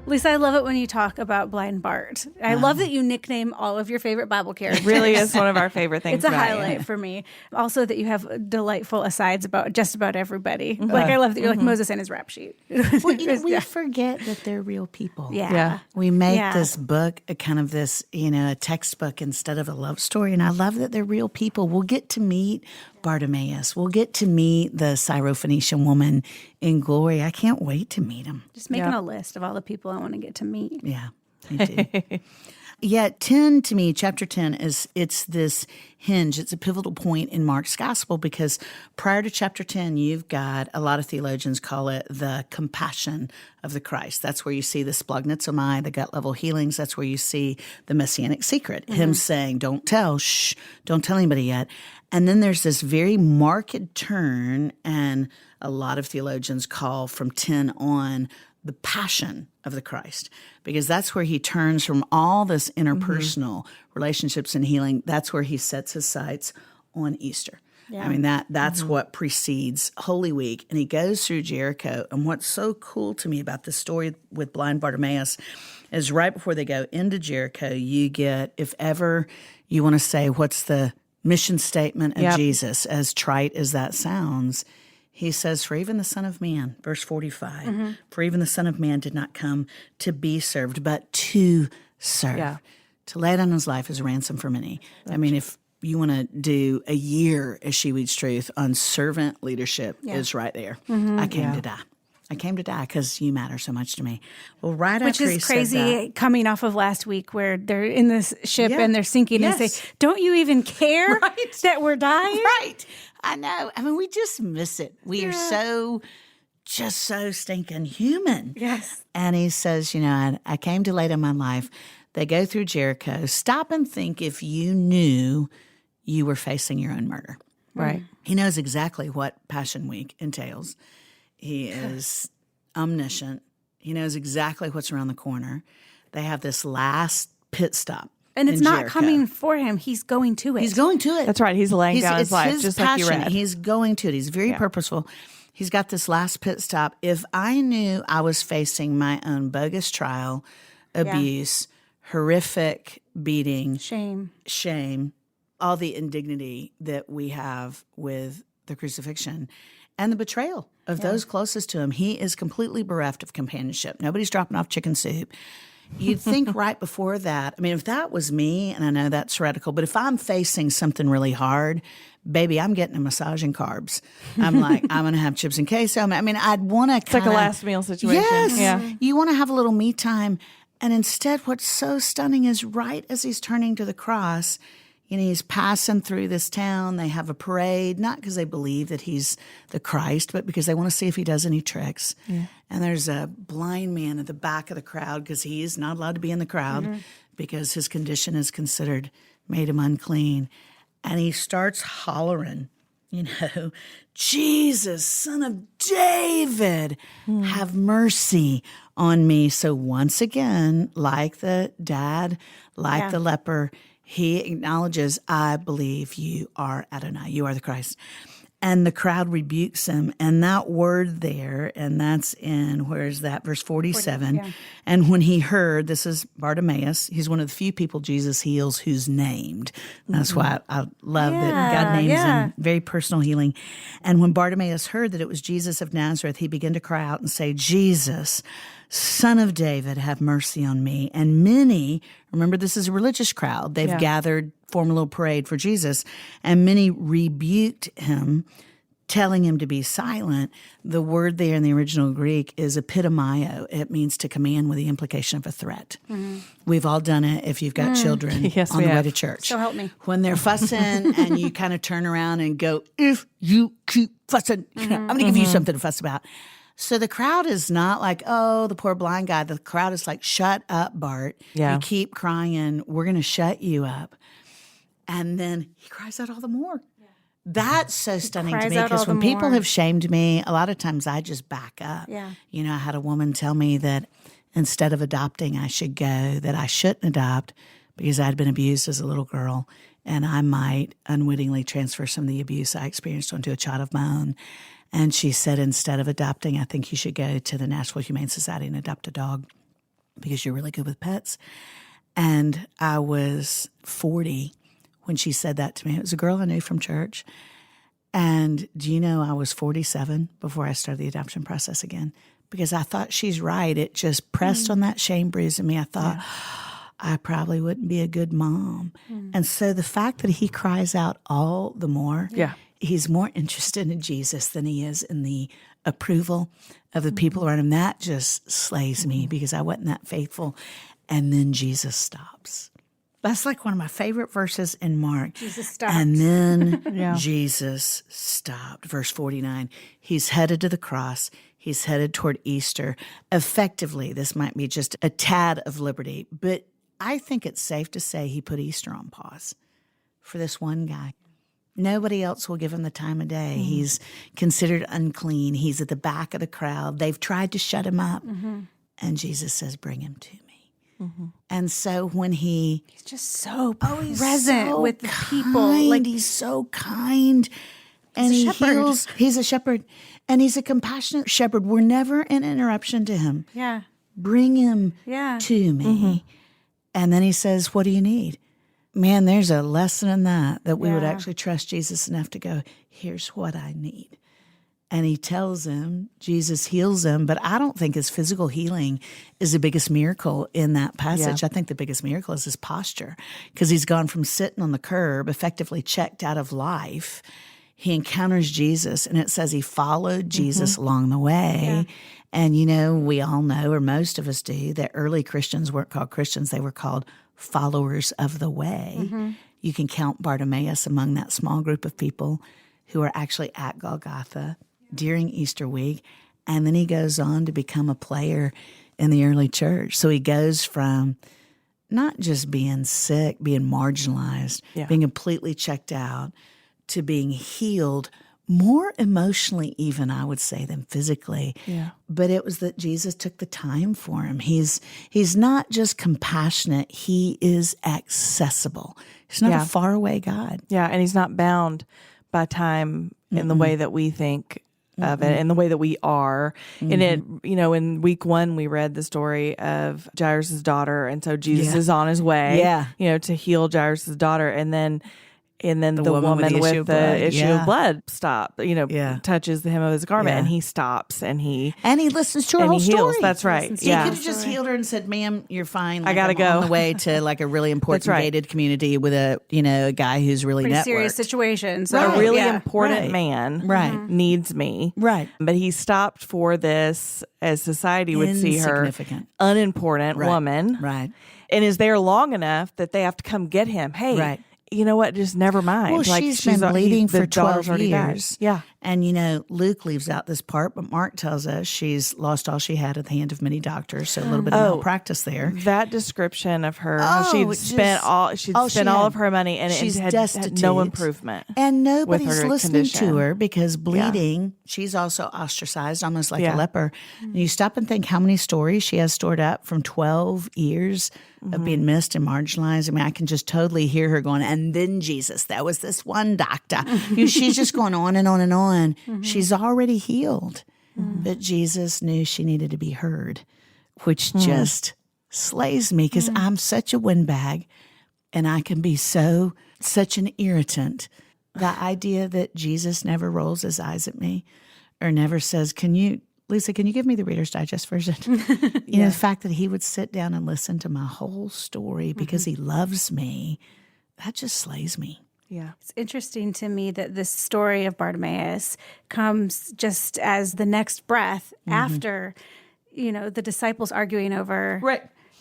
Lisa, I love it when you talk about Blind Bart. I love that you nickname all of your favorite Bible characters. It really is one of our favorite things. It's a highlight for me. Also, that you have delightful asides about just about everybody. Like, I love that you're like Moses and his rap sheet. Well, we forget that they're real people. Yeah. We make this book a kind of this, a textbook instead of a love story. And I love that they're real people. We'll get to meet Bartimaeus. We'll get to meet the Syrophoenician woman in glory. I can't wait to meet him. Just making a list of all the people I want to get to meet. Yeah, me too. Yeah, 10 to me, chapter 10, it's this hinge. It's a pivotal point in Mark's gospel because prior to chapter 10, you've got, a lot of theologians call it the compassion of the Christ. That's where you see the splagnatomai, the gut level healings. That's where you see the messianic secret, him saying, don't tell anybody yet. And then there's this very marked turn, and a lot of theologians call from 10 on the passion of the Christ, because that's where he turns from all this interpersonal relationships and healing. That's where he sets his sights on Easter. Yeah. I mean, that's what precedes Holy Week. And he goes through Jericho. And what's so cool to me about this story with blind Bartimaeus is right before they go into Jericho, you get, if ever you want to say, what's the mission statement of Jesus, as trite as that sounds, he says, for even the Son of Man, verse 45, for even the Son of Man did not come to be served, but to serve, to lay down his life as a ransom for many. I mean, if you want to do a year as She Reads Truth on servant leadership, is right there. I came to die. I came to die because you matter so much to me. Well, right Which after is crazy coming off of last week where they're in this ship and they're sinking and say, don't you even care that we're dying? Right. I know. I mean, we just miss it. We are so stinking human. Yes. And he says, I came to lay down my life. They go through Jericho. Stop and think if you knew you were facing your own murder. Right. He knows exactly what Passion Week entails. He is omniscient. He knows exactly what's around the corner. They have this last pit stop. And it's not coming for him. He's going to it. He's going to it. That's right. He's laying down his life, just passion. like you read. He's going to it. He's very purposeful. He's got this last pit stop. If I knew I was facing my own bogus trial, abuse, horrific beating, shame, all the indignity that we have with the crucifixion and the betrayal of those closest to him, he is completely bereft of companionship. Nobody's dropping off chicken soup. You'd think right before that, I mean, if that was me, and I know that's heretical, but if I'm facing something really hard, baby, I'm getting a massage and carbs. I'm like, I'm going to have chips and queso. I mean, I'd want to It's like a last meal situation. Yes. Yeah. You want to have a little me time. And instead, what's so stunning is right as he's turning to the cross, he's passing through this town. They have a parade, not because they believe that he's the Christ, but because they want to see if he does any tricks. Yeah. And there's a blind man at the back of the crowd because he is not allowed to be in the crowd because his condition is considered made him unclean. And he starts hollering, Jesus, Son of David, have mercy on me. So once again, like the dad, like the leper, he acknowledges, I believe you are Adonai, you are the Christ. And the crowd rebukes him. And that word there, and that's in, where is that? Verse 47. 40, And when he heard, this is Bartimaeus, he's one of the few people Jesus heals who's named. That's why I love that God names him, very personal healing. And when Bartimaeus heard that it was Jesus of Nazareth, he began to cry out and say, Jesus, Son of David, have mercy on me. And many, remember this is a religious crowd, they've gathered, formed a little parade for Jesus, and many rebuked him, telling him to be silent. The word there in the original Greek is epitomio. It means to command with the implication of a threat. We've all done it if you've got children on the way to church. So help me. When they're fussing and you kind of turn around and go, if you keep fussing, I'm going to give you something to fuss about. So the crowd is not like, oh, the poor blind guy. The crowd is like, shut up, Bart. Yeah. You keep crying. We're going to shut you up. And then he cries out all the more. Yeah. That's so stunning to me because when people have shamed me, a lot of times I just back up. Yeah. I had a woman tell me that instead of adopting, I should go, that I shouldn't adopt because I'd been abused as a little girl, and I might unwittingly transfer some of the abuse I experienced onto a child of my own. And she said, instead of adopting, I think you should go to the Nashville Humane Society and adopt a dog because you're really good with pets. And I was 40 when she said that to me. It was a girl I knew from church. And do you know I was 47 before I started the adoption process again? Because I thought she's right. It just pressed on that shame bruise in me. I thought, I probably wouldn't be a good mom. And so the fact that he cries out all the more, he's more interested in Jesus than he is in the approval of the people around him. That just slays me because I wasn't that faithful. And then Jesus stops. That's like one of my favorite verses in Mark. Jesus stopped. And then Jesus stopped. Verse 49, he's headed to the cross. He's headed toward Easter. Effectively, this might be just a tad of liberty, but I think it's safe to say he put Easter on pause for this one guy. Nobody else will give him the time of day. He's considered unclean. He's at the back of the crowd. They've tried to shut him up. And Jesus says, bring him to me. And so when he's just so he's present so with the people. kind. Like, He's so kind. And he heals. He's a shepherd. And he's a compassionate shepherd. We're never an interruption to him. Yeah. Bring him to me. And then he says, what do you need? Man, there's a lesson in that we would actually trust Jesus enough to go, here's what I need. And he tells him, Jesus heals him, but I don't think his physical healing is the biggest miracle in that passage. I think the biggest miracle is his posture, because he's gone from sitting on the curb, effectively checked out of life. He encounters Jesus, and it says he followed Jesus along the way. And, you know, we all know, or most of us do, that early Christians weren't called Christians. They were called followers of the way. You can count Bartimaeus among that small group of people who are actually at Golgotha during Easter week. And then he goes on to become a player in the early church. So he goes from not just being sick, being marginalized, being completely checked out, to being healed, more emotionally even, I would say, than physically. But it was that Jesus took the time for him. He's not just compassionate, he is accessible. He's not a faraway God. And he's not bound by time in the way that we think of it, and the way that we are. And it, you know, in week 1, we read the story of Jairus' daughter. And so Jesus is on his way, you know, to heal Jairus' daughter. And then the woman with the issue of blood touches the hem of his garment, and he stops and he listens to her whole story. Heals. That's right. He could have just healed her and said, "Ma'am, you're fine. Like, I gotta I'm go on the way to like a really important gated community with a guy who's really pretty networked. Serious situation. So a really important man needs me. But he stopped for this, as society would see her, unimportant woman. And is there long enough that they have to come get him. Hey, you know what? Just never mind. Well, like, she's been bleeding for 12 years. Yeah. And, you know, Luke leaves out this part, but Mark tells us she's lost all she had at the hand of many doctors. So a little bit of malpractice there. That description of her, how she'd spent all of her money and she's had no improvement. And nobody's listening condition. to her because bleeding, she's also ostracized, almost like a leper. And you stop and think how many stories she has stored up from 12 years of being missed and marginalized. I mean, I can just totally hear her going, and then Jesus, that was this one doctor. She's just going on and on and on. She's already healed. But Jesus knew she needed to be heard, which just slays me because I'm such a windbag and I can be such an irritant. The idea that Jesus never rolls his eyes at me or never says, Lisa, can you give me the Reader's Digest version? You know, the fact that he would sit down and listen to my whole story because he loves me, that just slays me. Yeah. It's interesting to me that this story of Bartimaeus comes just as the next breath after, you know, the disciples arguing over.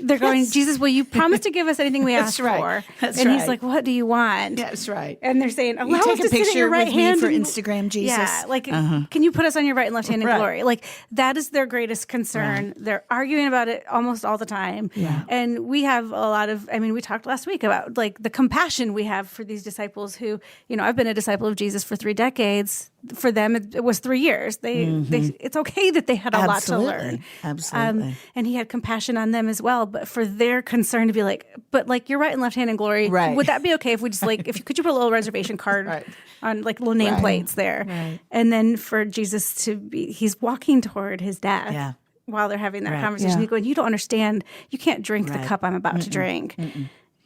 They're going, Jesus, will you promise to give us anything we ask for? And he's like, what do you want? That's right. And they're saying, allow you us take to a sit at picture your right with hand. Me for Instagram, Jesus. Yeah, like, can you put us on your right and left hand in glory? Like, that is their greatest concern. They're arguing about it almost all the time. And we have a lot of, I mean, we talked last week about, like, the compassion we have for these disciples who, you know, I've been a disciple of Jesus for 3 decades. for them, it was 3 years. It's okay that they had a lot to learn. Absolutely. And he had compassion on them as well. But for their concern to be like, but like your right and left hand in glory, would that be okay if we just like, could you put a little reservation card on like little nameplates there? Right. And then for Jesus to be, he's walking toward his death while they're having that conversation. He's going, you don't understand. You can't drink the cup I'm about to drink.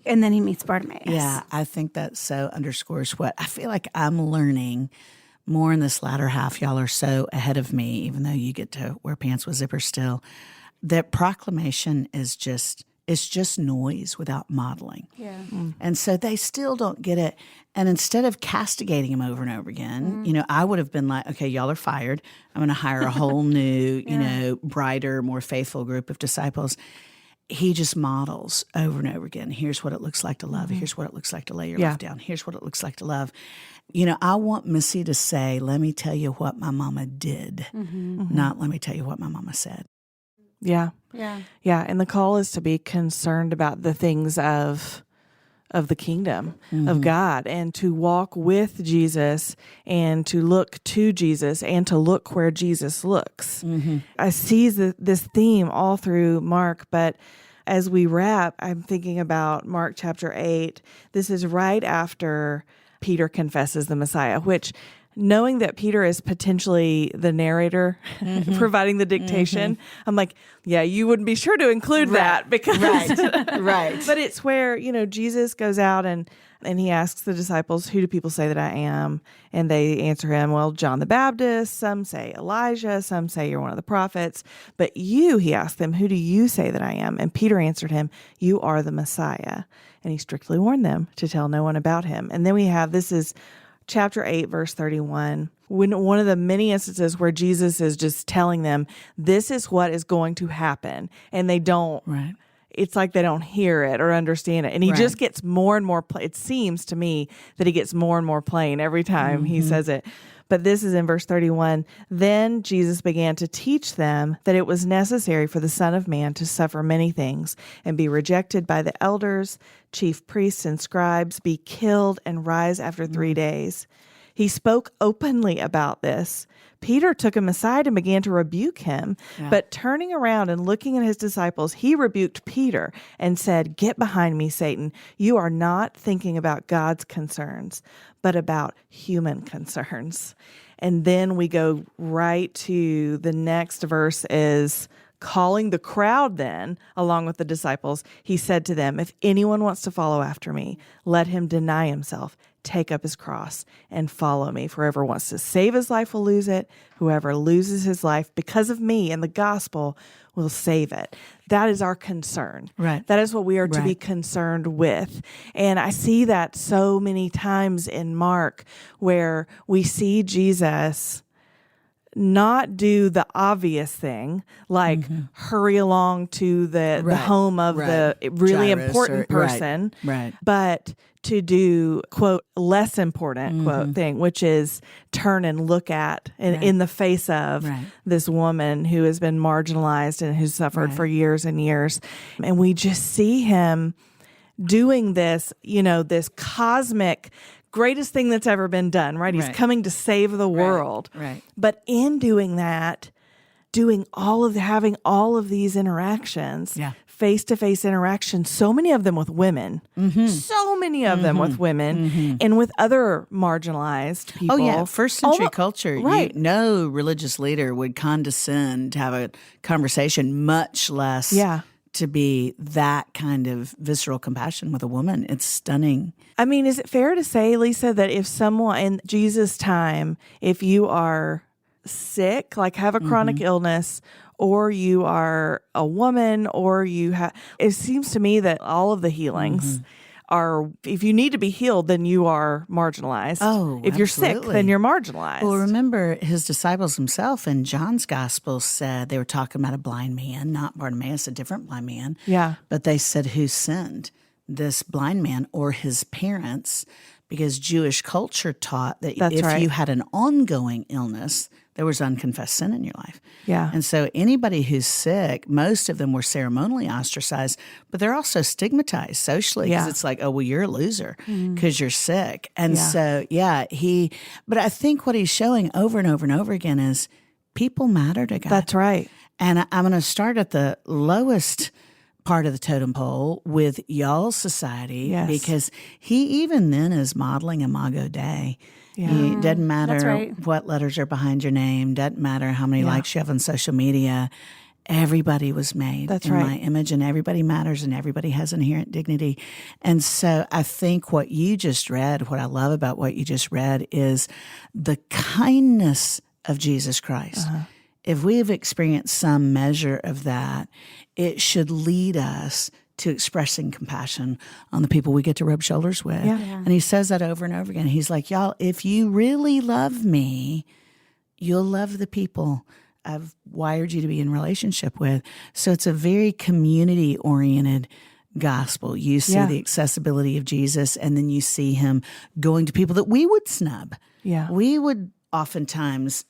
And then he meets Bartimaeus. Yeah, I think that so underscores what I feel like I'm learning more in this latter half. Y'all are so ahead of me, even though you get to wear pants with zippers still. That proclamation is just, it's just noise without modeling. Yeah. And so they still don't get it. And instead of castigating him over and over again, I would have been like, okay, y'all are fired. I'm going to hire a whole new, brighter, more faithful group of disciples. He just models over and over again. Here's what it looks like to love. Here's what it looks like to lay your life down. Here's what it looks like to love. I want Missy to say, let me tell you what my mama did, not let me tell you what my mama said. Yeah. Yeah. Yeah. And the call is to be concerned about the things of the kingdom of God, and to walk with Jesus, and to look to Jesus, and to look where Jesus looks. I see this theme all through Mark, but as we wrap, I'm thinking about Mark chapter 8. This is right after Peter confesses the Messiah, which, knowing that Peter is potentially the narrator providing the dictation, I'm like, yeah, you wouldn't be sure to include that because Right. But it's where, Jesus goes out and he asks the disciples, who do people say that I am? And they answer him, well, John the Baptist, some say Elijah, some say you're one of the prophets. But you, he asked them, who do you say that I am? And Peter answered him, you are the Messiah. And he strictly warned them to tell no one about him. And then we have, this is chapter 8, verse 31, when one of the many instances where Jesus is just telling them, this is what is going to happen. And they don't, it's like they don't hear it or understand it. And he just gets more and more, it seems to me that he gets more and more plain every time he says it. But this is in verse 31. Then Jesus began to teach them that it was necessary for the Son of Man to suffer many things and be rejected by the elders, chief priests, and scribes, be killed, and rise after 3 days. He spoke openly about this. Peter took him aside and began to rebuke him. But turning around and looking at his disciples, he rebuked Peter and said, get behind me, Satan. You are not thinking about God's concerns, but about human concerns. And then we go right to the next verse is calling the crowd then, along with the disciples. He said to them, if anyone wants to follow after me, let him deny himself, take up his cross, and follow me. For whoever wants to save his life will lose it. Whoever loses his life because of me and the gospel will save it. That is our concern. Right. That is what we are to be concerned with. And I see that so many times in Mark where we see Jesus not do the obvious thing, like hurry along to the home of the really Jairus important person, but to do, quote, less important, quote, thing, which is turn and look at in the face of this woman who has been marginalized and who's suffered for years and years. And we just see him doing this, this cosmic greatest thing that's ever been done, right? He's coming to save the world. But in doing that, having all of these interactions, face-to-face interactions, so many of them with women, so many of them with women, and with other marginalized people. Oh, yeah. First century culture, no religious leader would condescend to have a conversation, much less to be that kind of visceral compassion with a woman. It's stunning. I mean, is it fair to say, Lisa, that if someone in Jesus' time, if you are sick, like have a chronic illness, or you are a woman, or you have, it seems to me that all of the healings are, if you need to be healed, then you are marginalized. Oh, if you're sick, then you're marginalized. Well, remember his disciples himself in John's gospel said, they were talking about a blind man, not Bartimaeus, a different blind man. Yeah. But they said, who sinned, this blind man or his parents? because Jewish culture taught that That's if right. you had an ongoing illness, there was unconfessed sin in your life. Yeah. And so anybody who's sick, most of them were ceremonially ostracized, but they're also stigmatized socially because it's like, oh, well, you're a loser because you're sick. And so, but I think what he's showing over and over and over again is people matter to God. That's right. And I'm going to start at the lowest part of the totem pole with y'all's society because he even then is modeling Imago Dei. Yeah. It doesn't matter That's right. what letters are behind your name, doesn't matter how many likes you have on social media. Everybody was made in my image, and everybody matters, and everybody has inherent dignity. And so I think what you just read, what I love about what you just read is the kindness of Jesus Christ. If we have experienced some measure of that, it should lead us to expressing compassion on the people we get to rub shoulders with. And he says that over and over again. He's like, y'all, if you really love me, you'll love the people I've wired you to be in relationship with. So it's a very community-oriented gospel. You see the accessibility of Jesus, and then you see him going to people that we would snub. Yeah. We would oftentimes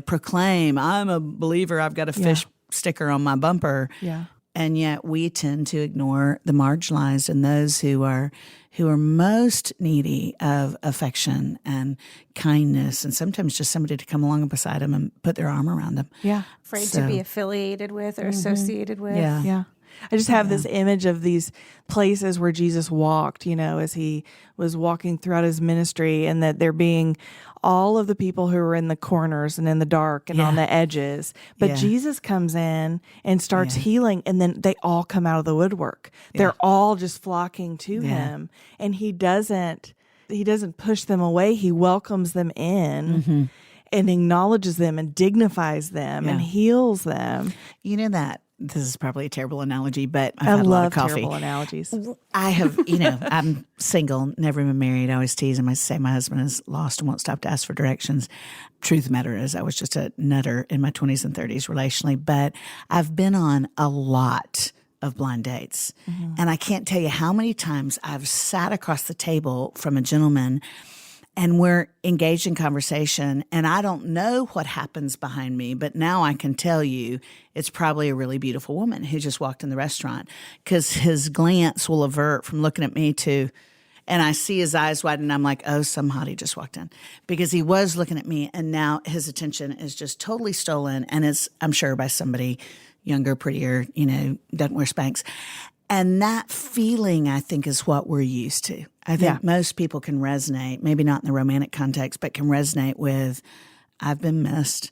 proclaim, I'm a believer, I've got a fish sticker on my bumper. Yeah. And yet we tend to ignore the marginalized and those who are most needy of affection and kindness, and sometimes just somebody to come along beside them and put their arm around them. Yeah. Afraid to be affiliated with or associated with. Yeah. I just have this image of these places where Jesus walked, as he was walking throughout his ministry, and that there being all of the people who were in the corners and in the dark and on the edges. But Jesus comes in and starts healing, and then they all come out of the woodwork. They're all just flocking to him, and he doesn't push them away. He welcomes them in and acknowledges them and dignifies them and heals them. You know that. This is probably a terrible analogy, but I've I had a lot love of coffee. terrible analogies. I have, I'm single, never been married. I always tease him. I say my husband is lost and won't stop to ask for directions. Truth of the matter is I was just a nutter in my 20s and 30s relationally, but I've been on a lot of blind dates. And I can't tell you how many times I've sat across the table from a gentleman and we're engaged in conversation, and I don't know what happens behind me, but now I can tell you it's probably a really beautiful woman who just walked in the restaurant, because his glance will avert from looking at me to, and I see his eyes widen, and I'm like, oh, some hottie just walked in, because he was looking at me, and now his attention is just totally stolen, and it's, I'm sure, by somebody younger, prettier, doesn't wear Spanx. And that feeling, I think, is what we're used to. I think most people can resonate, maybe not in the romantic context, but can resonate with, I've been missed.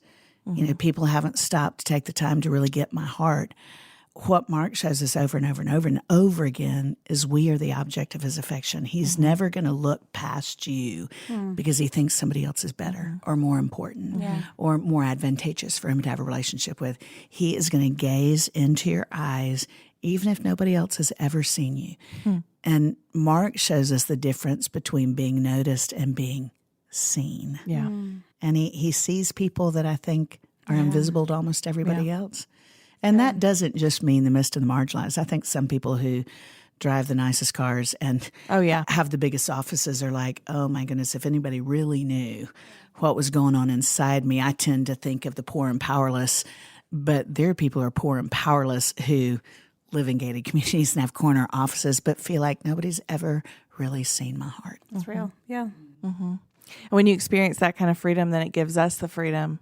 People haven't stopped to take the time to really get my heart. What Mark shows us over and over and over and over again is we are the object of his affection. He's never going to look past you because he thinks somebody else is better or more important or more advantageous for him to have a relationship with. He is going to gaze into your eyes even if nobody else has ever seen you. And Mark shows us the difference between being noticed and being seen. Yeah. And he sees people that I think are invisible to almost everybody else. And that doesn't just mean the missed and the marginalized. I think some people who drive the nicest cars and have the biggest offices are like, oh my goodness, if anybody really knew what was going on inside me. I tend to think of the poor and powerless, but there are people who are poor and powerless who live in gated communities and have corner offices, but feel like nobody's ever really seen my heart. It's real. Yeah. And when you experience that kind of freedom, then it gives us the freedom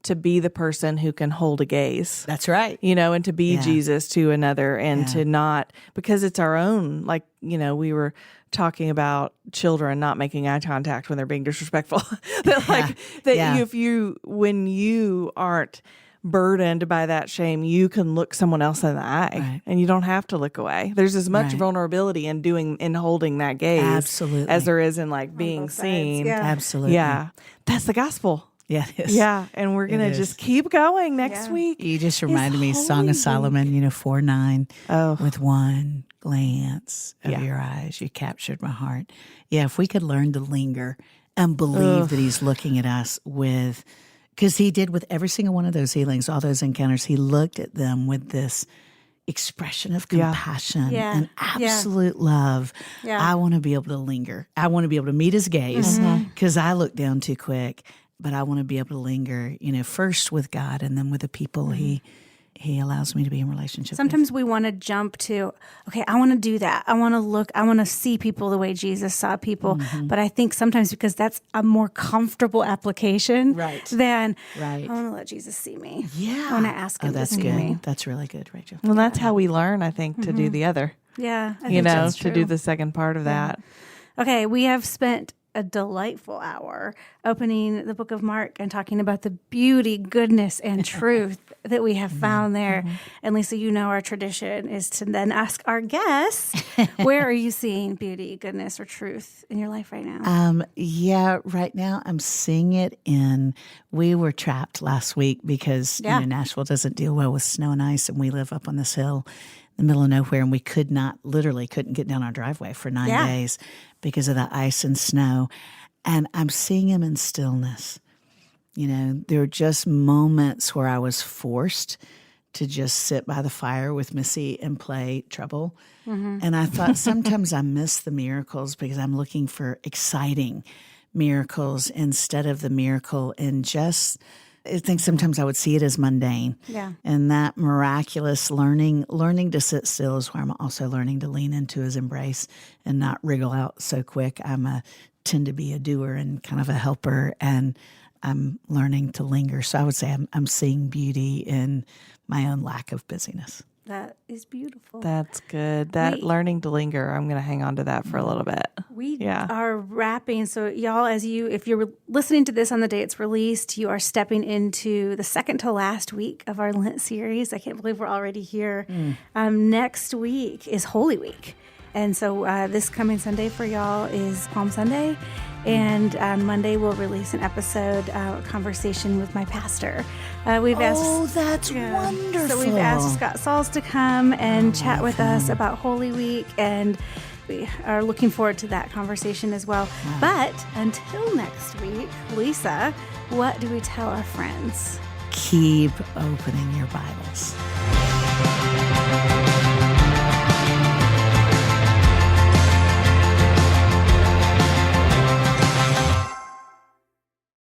to be the person who can hold a gaze. That's right. And to be Jesus to another, and to not, because it's our own, we were talking about children not making eye contact when they're being disrespectful. When you aren't burdened by that shame, you can look someone else in the eye, and you don't have to look away. There's as much vulnerability in holding that gaze as there is in being seen. Absolutely. Yeah. That's the gospel. Yeah, it is. Yeah, and we're going to just keep going next week. You just reminded me, Song of Solomon, 4:9. Oh. With one glance of your eyes, you captured my heart. Yeah, if we could learn to linger and believe that he's looking at us with, because he did with every single one of those healings, all those encounters, he looked at them with this expression of compassion Yeah. and absolute love. Yeah. I want to be able to linger. I want to be able to meet his gaze because I look down too quick. But I want to be able to linger, first with God and then with the people He allows me to be in relationship Sometimes we want to jump to, okay, I want to do that. I want to see people the way Jesus saw people. But I think sometimes because that's a more comfortable application than I want to let Jesus see me. Yeah. I want to ask him to see me. That's really good, Rachel. Well, that's how we learn, I think, to do the other. Yeah, I think that's true. To do the second part of that. Okay, we have spent a delightful hour opening the book of Mark and talking about the beauty, goodness, and truth that we have found there. And Lisa, our tradition is to then ask our guests, where are you seeing beauty, goodness, or truth in your life right now? Right now I'm seeing it we were trapped last week because Nashville doesn't deal well with snow and ice, and we live up on this hill in the middle of nowhere, and we couldn't get down our driveway for 9 days because of the ice and snow. And I'm seeing him in stillness. There are just moments where I was forced to just sit by the fire with Missy and play Trouble. And I thought sometimes I miss the miracles because I'm looking for exciting miracles instead of the miracle in just... I think sometimes I would see it as mundane. Yeah. And that miraculous learning to sit still is where I'm also learning to lean into his embrace and not wriggle out so quick. Tend to be a doer and kind of a helper, and I'm learning to linger. So I would say I'm seeing beauty in my own lack of busyness. That is beautiful. That's good. That learning to linger, I'm going to hang on to that for a little bit. We are wrapping. So y'all, if you're listening to this on the day it's released, you are stepping into the second to last week of our Lent series. I can't believe we're already here. Next week is Holy Week. And so this coming Sunday for y'all is Palm Sunday. And on Monday, we'll release an episode, a conversation with my pastor. That's wonderful. So we've asked Scott Sauls to come and chat with us about Holy Week. And we are looking forward to that conversation as well. Wow. But until next week, Lisa, what do we tell our friends? Keep opening your Bibles.